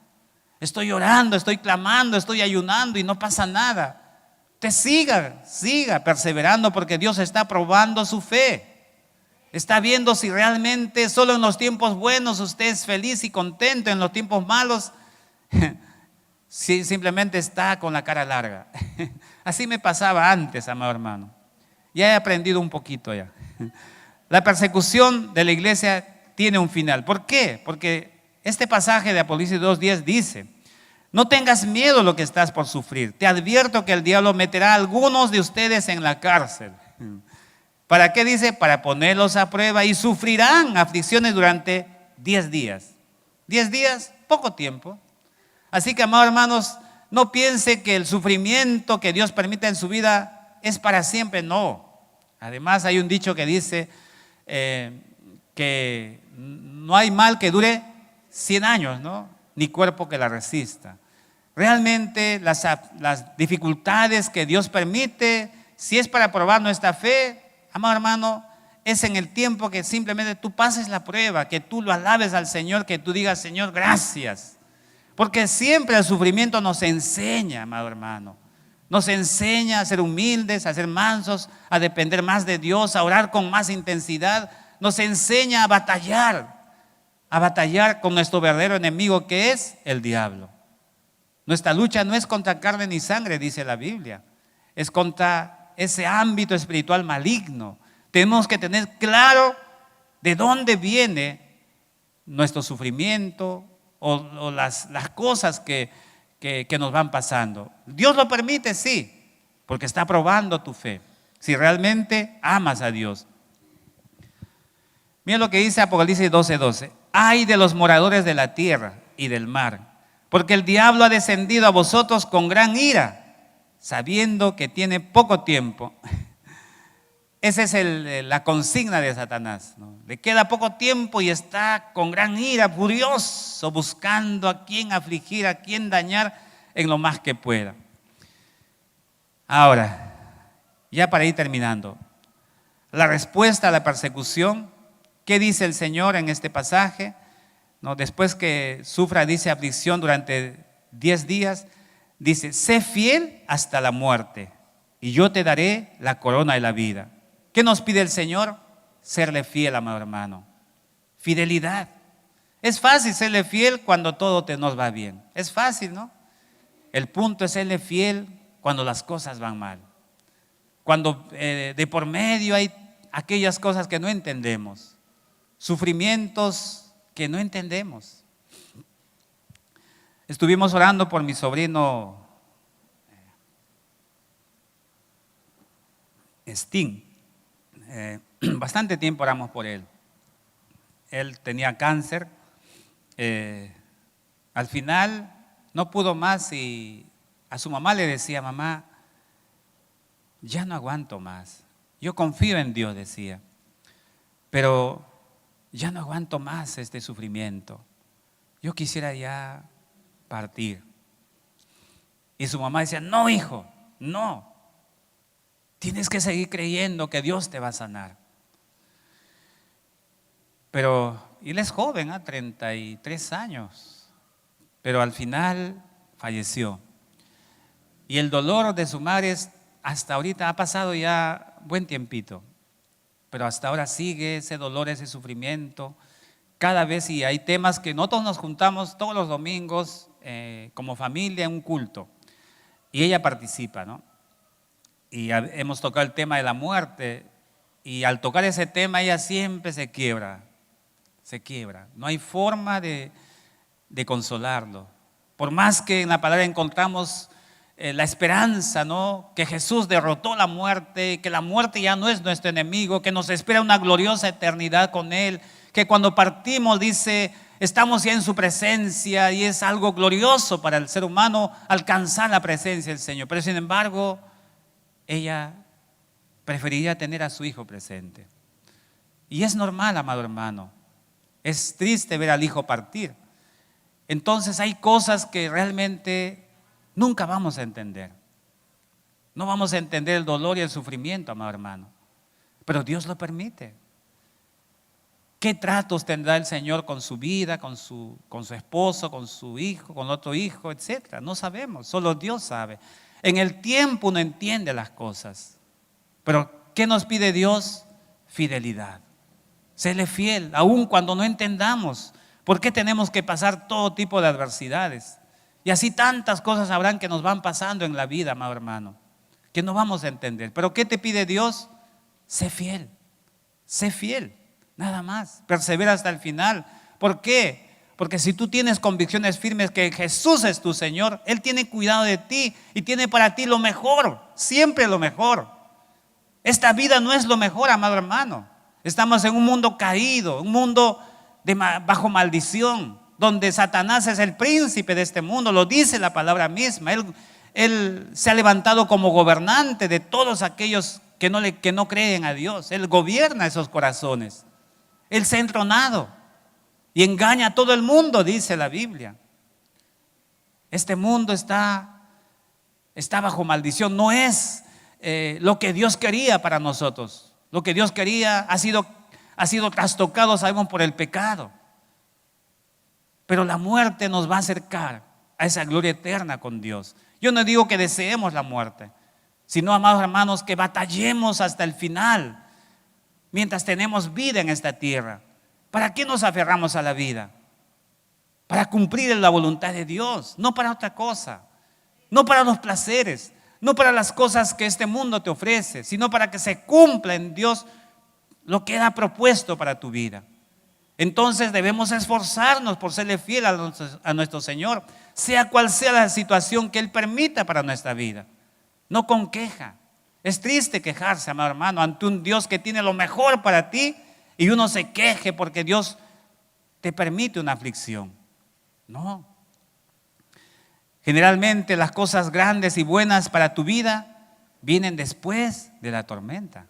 Estoy orando, estoy clamando, estoy ayunando y no pasa nada. Usted siga perseverando porque Dios está probando su fe. Está viendo si realmente solo en los tiempos buenos usted es feliz y contento, en los tiempos malos si simplemente está con la cara larga. Así me pasaba antes, amado hermano. Ya he aprendido un poquito ya. La persecución de la iglesia tiene un final. ¿Por qué? Porque este pasaje de Apocalipsis 2:10 dice: no tengas miedo de lo que estás por sufrir. Te advierto que el diablo meterá a algunos de ustedes en la cárcel. ¿Para qué dice? Para ponerlos a prueba y sufrirán aflicciones durante 10 días. 10 días, poco tiempo. Así que, amados hermanos, no piense que el sufrimiento que Dios permite en su vida es para siempre, no. Además, hay un dicho que dice que no hay mal que dure 100 años, ¿no? Ni cuerpo que la resista. Realmente las dificultades que Dios permite, si es para probar nuestra fe, amado hermano, es en el tiempo que simplemente tú pases la prueba, que tú lo alabes al Señor, que tú digas, Señor, gracias. Porque siempre el sufrimiento nos enseña, amado hermano. Nos enseña a ser humildes, a ser mansos, a depender más de Dios, a orar con más intensidad. Nos enseña a batallar con nuestro verdadero enemigo, que es el diablo. Nuestra lucha no es contra carne ni sangre, dice la Biblia. Es contra ese ámbito espiritual maligno. Tenemos que tener claro de dónde viene nuestro sufrimiento o las cosas que nos van pasando. Dios lo permite, sí, porque está probando tu fe. Si realmente amas a Dios. Miren lo que dice Apocalipsis 12:12. Ay de los moradores de la tierra y del mar, porque el diablo ha descendido a vosotros con gran ira, sabiendo que tiene poco tiempo. Esa es la consigna de Satanás, ¿no? Le queda poco tiempo y está con gran ira, furioso, buscando a quién afligir, a quién dañar en lo más que pueda. Ahora, ya para ir terminando, la respuesta a la persecución, ¿qué dice el Señor en este pasaje? No, después que sufra, dice, aflicción durante 10 días, dice, sé fiel hasta la muerte y yo te daré la corona de la vida. ¿Qué nos pide el Señor? Serle fiel, amado hermano. Fidelidad. Es fácil serle fiel cuando todo nos va bien. Es fácil, ¿no? El punto es serle fiel cuando las cosas van mal. Cuando de por medio hay aquellas cosas que no entendemos. Sufrimientos que no entendemos. Estuvimos orando por mi sobrino Sting. Bastante tiempo oramos por él. Él tenía cáncer. Al final no pudo más y a su mamá le decía: mamá, ya no aguanto más. Yo confío en Dios, decía, pero ya no aguanto más este sufrimiento. Yo quisiera ya partir. Y su mamá decía: no, hijo, no. Tienes que seguir creyendo que Dios te va a sanar. Pero él es joven, 33 años, pero al final falleció. Y el dolor de su madre hasta ahorita ha pasado ya buen tiempito, pero hasta ahora sigue ese dolor, ese sufrimiento. Cada vez, y hay temas que nosotros nos juntamos todos los domingos como familia en un culto, y ella participa, ¿no? Y hemos tocado el tema de la muerte, y al tocar ese tema ella siempre se quiebra. No hay forma de consolarlo. Por más que en la palabra encontramos la esperanza, ¿no? Que Jesús derrotó la muerte, que la muerte ya no es nuestro enemigo, que nos espera una gloriosa eternidad con Él, que cuando partimos, dice, estamos ya en su presencia y es algo glorioso para el ser humano alcanzar la presencia del Señor. Pero sin embargo, ella preferiría tener a su hijo presente. Y es normal, amado hermano. Es triste ver al hijo partir. Entonces hay cosas que realmente nunca vamos a entender. No vamos a entender el dolor y el sufrimiento, amado hermano. Pero Dios lo permite. ¿Qué tratos tendrá el Señor con su vida, con su esposo, con su hijo, con otro hijo, etcétera? No sabemos, solo Dios sabe. En el tiempo uno entiende las cosas. Pero ¿qué nos pide Dios? Fidelidad. Séle fiel, aun cuando no entendamos por qué tenemos que pasar todo tipo de adversidades. Y así tantas cosas habrán que nos van pasando en la vida, amado hermano, que no vamos a entender. Pero ¿qué te pide Dios? Sé fiel, nada más. Persevera hasta el final. ¿Por qué? Porque si tú tienes convicciones firmes que Jesús es tu Señor, Él tiene cuidado de ti y tiene para ti lo mejor, siempre lo mejor. Esta vida no es lo mejor, amado hermano. Estamos en un mundo caído, un mundo bajo maldición, donde Satanás es el príncipe de este mundo, lo dice la palabra misma. Él se ha levantado como gobernante de todos aquellos que no creen a Dios. Él gobierna esos corazones. Él se ha entronado y engaña a todo el mundo, dice la Biblia. Este mundo está bajo maldición, no es lo que Dios quería para nosotros. Lo que Dios quería ha sido trastocado, sabemos, por el pecado. Pero la muerte nos va a acercar a esa gloria eterna con Dios. Yo no digo que deseemos la muerte, sino, amados hermanos, que batallemos hasta el final, mientras tenemos vida en esta tierra. ¿Para qué nos aferramos a la vida? Para cumplir la voluntad de Dios, no para otra cosa, no para los placeres, no para las cosas que este mundo te ofrece, sino para que se cumpla en Dios lo que Él ha propuesto para tu vida. Entonces debemos esforzarnos por serle fiel a nuestro Señor, sea cual sea la situación que Él permita para nuestra vida. No con queja. Es triste quejarse, amado hermano, ante un Dios que tiene lo mejor para ti y uno se queje porque Dios te permite una aflicción. No. Generalmente las cosas grandes y buenas para tu vida vienen después de la tormenta,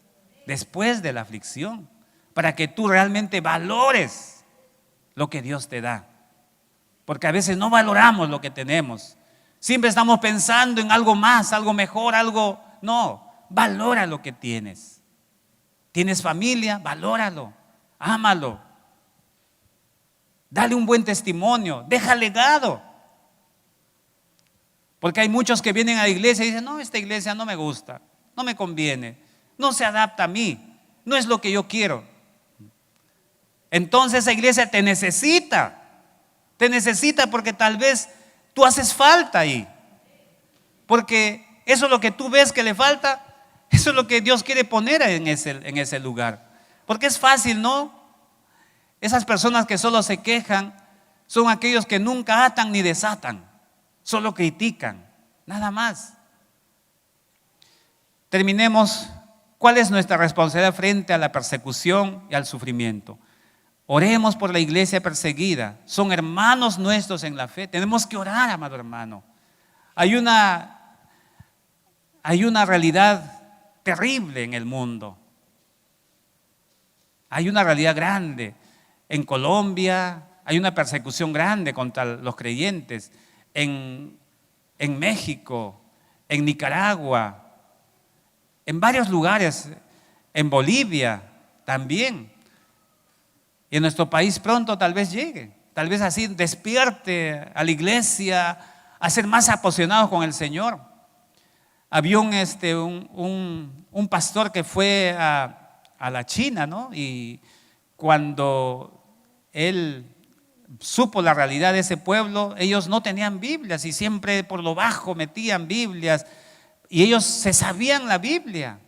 después de la aflicción, para que tú realmente valores lo que Dios te da. Porque a veces no valoramos lo que tenemos. Siempre estamos pensando en algo más, algo mejor, algo... No, valora lo que tienes. ¿Tienes familia? Valóralo, ámalo. Dale un buen testimonio, deja legado. Porque hay muchos que vienen a la iglesia y dicen: no, esta iglesia no me gusta, no me conviene, no se adapta a mí, no es lo que yo quiero. Entonces esa iglesia te necesita porque tal vez tú haces falta ahí. Porque eso es lo que tú ves que le falta, eso es lo que Dios quiere poner en ese lugar. Porque es fácil, ¿no? Esas personas que solo se quejan son aquellos que nunca atan ni desatan. Solo critican, nada más. Terminemos ¿Cuál es nuestra responsabilidad frente a la persecución y al sufrimiento? Oremos por la iglesia perseguida. Son hermanos nuestros en la fe. Tenemos que orar, amado hermano. Hay una realidad terrible en el mundo. Hay una realidad grande. En Colombia hay una persecución grande contra los creyentes. En México, en Nicaragua, en varios lugares, en Bolivia también. Y en nuestro país pronto tal vez llegue. Tal vez así despierte a la iglesia a ser más apasionados con el Señor. Había un pastor que fue a la China, ¿no? Y cuando él supo la realidad de ese pueblo, ellos no tenían Biblias y siempre por lo bajo metían Biblias y ellos se sabían la Biblia.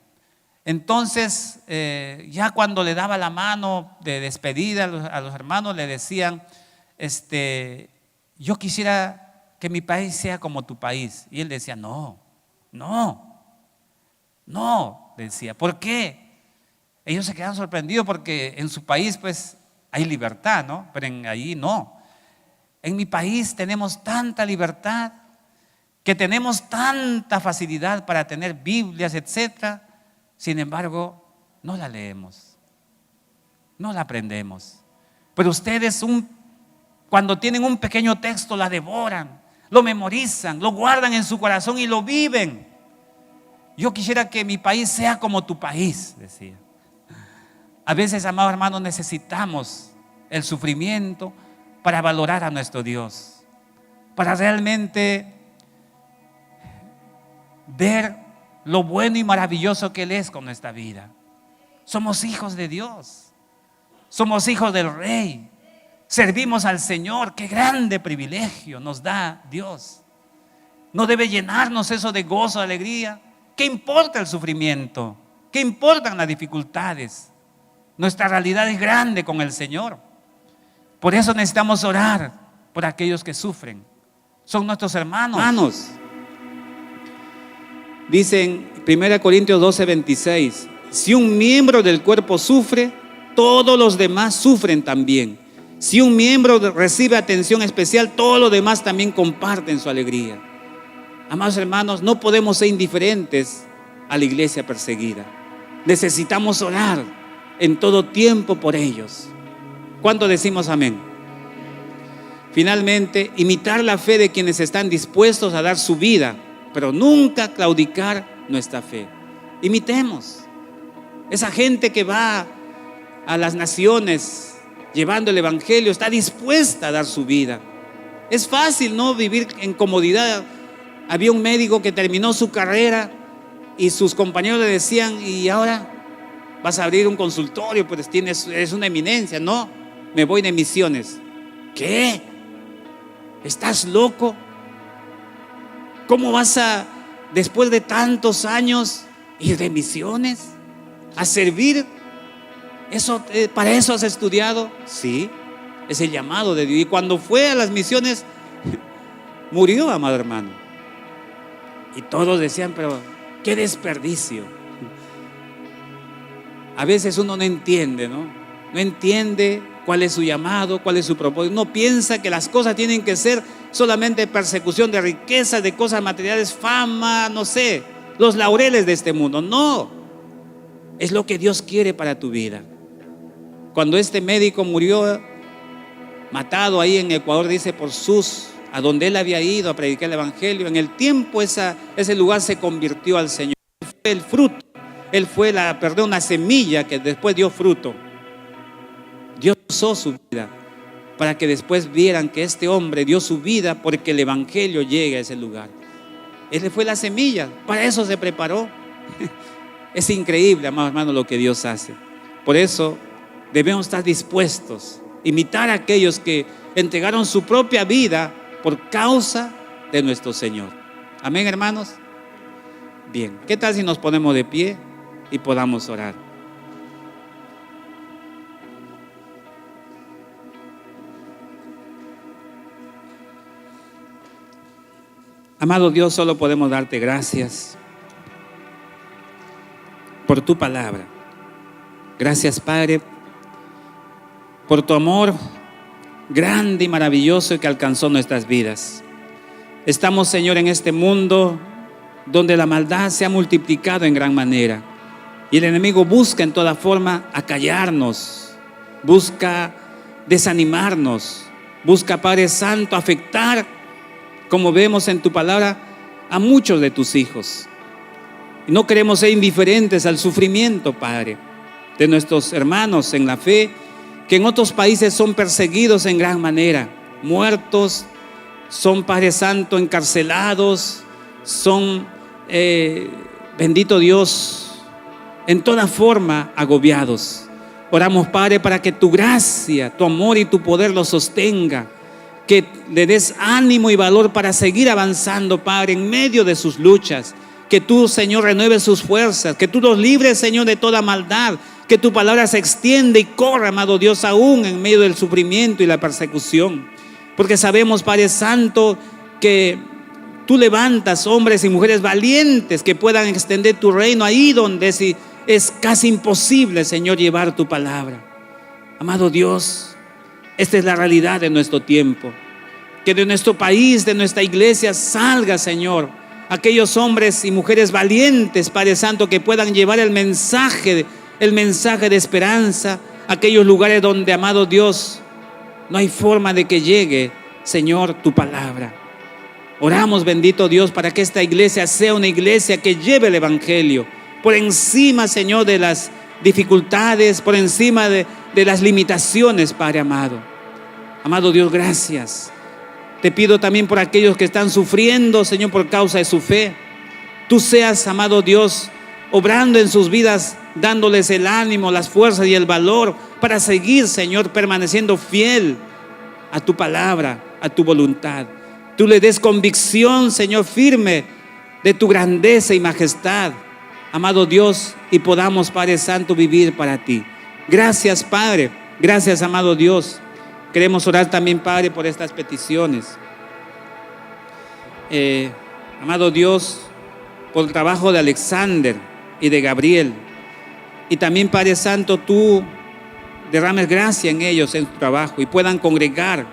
Entonces, ya cuando le daba la mano de despedida a los hermanos, le decían, yo quisiera que mi país sea como tu país. Y él decía, no, decía, ¿por qué? Ellos se quedan sorprendidos porque en su país pues hay libertad, ¿no? Pero allí no. En mi país tenemos tanta libertad, que tenemos tanta facilidad para tener Biblias, etcétera. Sin embargo, no la leemos, no la aprendemos. Pero ustedes cuando tienen un pequeño texto la devoran, lo memorizan, lo guardan en su corazón y lo viven. Yo quisiera que mi país sea como tu país, decía. A veces, amados hermanos, necesitamos el sufrimiento para valorar a nuestro Dios, para realmente ver lo bueno y maravilloso que Él es con nuestra vida. Somos hijos de Dios, somos hijos del Rey, servimos al Señor. Qué grande privilegio nos da Dios. No debe llenarnos eso de gozo, de alegría. ¿Qué importa el sufrimiento? ¿Qué importan las dificultades? Nuestra realidad es grande con el Señor. Por eso necesitamos orar por aquellos que sufren. Son nuestros hermanos. Dice en 1 Corintios 12:26, si un miembro del cuerpo sufre, todos los demás sufren también. Si un miembro recibe atención especial, todos los demás también comparten su alegría. Amados hermanos, no podemos ser indiferentes a la iglesia perseguida. Necesitamos orar en todo tiempo por ellos. ¿Cuánto decimos amén? Finalmente, imitar la fe de quienes están dispuestos a dar su vida, pero nunca claudicar nuestra fe. Imitemos esa gente que va a las naciones llevando el evangelio, está dispuesta a dar su vida. Es fácil no vivir en comodidad. Había un médico que terminó su carrera y sus compañeros le decían, y ahora vas a abrir un consultorio, pues eres una eminencia. No, me voy de misiones. ¿Qué? ¿Estás loco? ¿Cómo vas a, después de tantos años, ir de misiones? ¿A servir? ¿Para eso has estudiado? Sí, es el llamado de Dios. Y cuando fue a las misiones, murió, amado hermano. Y todos decían, pero qué desperdicio. A veces uno no entiende, ¿no? No entiende cuál es su llamado, cuál es su propósito. Uno piensa que las cosas tienen que ser solamente persecución de riquezas, de cosas materiales, fama, no sé, los laureles de este mundo. No, es lo que Dios quiere para tu vida. Cuando este médico murió matado ahí en Ecuador, dice, por a donde él había ido a predicar el evangelio, en el tiempo ese lugar se convirtió al Señor. Él fue el fruto, él fue una semilla que después dio fruto. Dios usó su vida para que después vieran que este hombre dio su vida porque el evangelio llegue a ese lugar. Él fue la semilla, para eso se preparó. Es increíble, amados hermanos, lo que Dios hace. Por eso debemos estar dispuestos a imitar a aquellos que entregaron su propia vida por causa de nuestro Señor. Amén, hermanos. Bien, ¿qué tal si nos ponemos de pie y podamos orar? Amado Dios, solo podemos darte gracias por tu palabra. Gracias, Padre, por tu amor grande y maravilloso que alcanzó nuestras vidas. Estamos, Señor, en este mundo donde la maldad se ha multiplicado en gran manera y el enemigo busca en toda forma acallarnos, busca desanimarnos, busca, Padre Santo, afectar, como vemos en tu palabra, a muchos de tus hijos. Y no queremos ser indiferentes al sufrimiento, Padre, de nuestros hermanos en la fe, que en otros países son perseguidos en gran manera, muertos, son, Padre Santo, encarcelados, son, bendito Dios, en toda forma agobiados. Oramos, Padre, para que tu gracia, tu amor y tu poder los sostenga, que le des ánimo y valor para seguir avanzando, Padre, en medio de sus luchas. Que tú, Señor, renueves sus fuerzas, que tú los libres, Señor, de toda maldad, que tu palabra se extiende y corra, amado Dios, aún en medio del sufrimiento y la persecución. Porque sabemos, Padre Santo, que tú levantas hombres y mujeres valientes que puedan extender tu reino ahí donde es casi imposible, Señor, llevar tu palabra. Amado Dios, esta es la realidad de nuestro tiempo. Que de nuestro país, de nuestra iglesia salga, Señor, aquellos hombres y mujeres valientes, Padre Santo, que puedan llevar el mensaje de esperanza a aquellos lugares donde, amado Dios, no hay forma de que llegue, Señor, tu palabra. Oramos, bendito Dios, para que esta iglesia sea una iglesia que lleve el evangelio por encima, Señor, de las dificultades, por encima de las limitaciones, Padre amado. Amado Dios, gracias. Te pido también por aquellos que están sufriendo, Señor, por causa de su fe. Tú seas, amado Dios, obrando en sus vidas, dándoles el ánimo, las fuerzas y el valor para seguir, Señor, permaneciendo fiel a tu palabra, a tu voluntad. Tú le des convicción, Señor, firme de tu grandeza y majestad, amado Dios, y podamos, Padre Santo, vivir para ti. Gracias, Padre. Gracias, amado Dios. Queremos orar también, Padre, por estas peticiones. Amado Dios, por el trabajo de Alexander y de Gabriel. Y también, Padre Santo, tú derrames gracia en ellos, en su trabajo, y puedan congregar,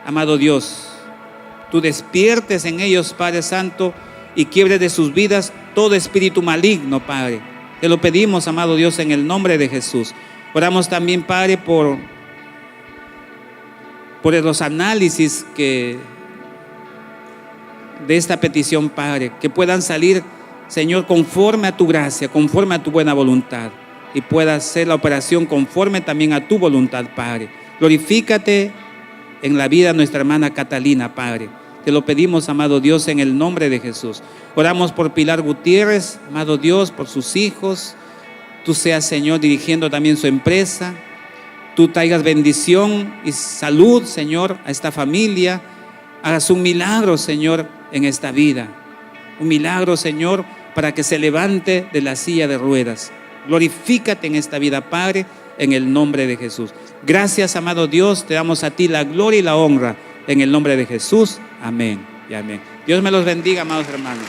amado Dios. Tú despiertes en ellos, Padre Santo, y quiebres de sus vidas todo espíritu maligno, Padre. Te lo pedimos, amado Dios, en el nombre de Jesús. Oramos también, Padre, por los análisis de esta petición, Padre, que puedan salir, Señor, conforme a tu gracia, conforme a tu buena voluntad, y pueda hacer la operación conforme también a tu voluntad, Padre. Glorifícate en la vida de nuestra hermana Catalina, Padre. Te lo pedimos, amado Dios, en el nombre de Jesús. Oramos por Pilar Gutiérrez, amado Dios, por sus hijos. Tú seas, Señor, dirigiendo también su empresa. Tú traigas bendición y salud, Señor, a esta familia. Hagas un milagro, Señor, en esta vida. Un milagro, Señor, para que se levante de la silla de ruedas. Glorifícate en esta vida, Padre, en el nombre de Jesús. Gracias, amado Dios, te damos a ti la gloria y la honra en el nombre de Jesús. Amén y amén. Dios me los bendiga, amados hermanos.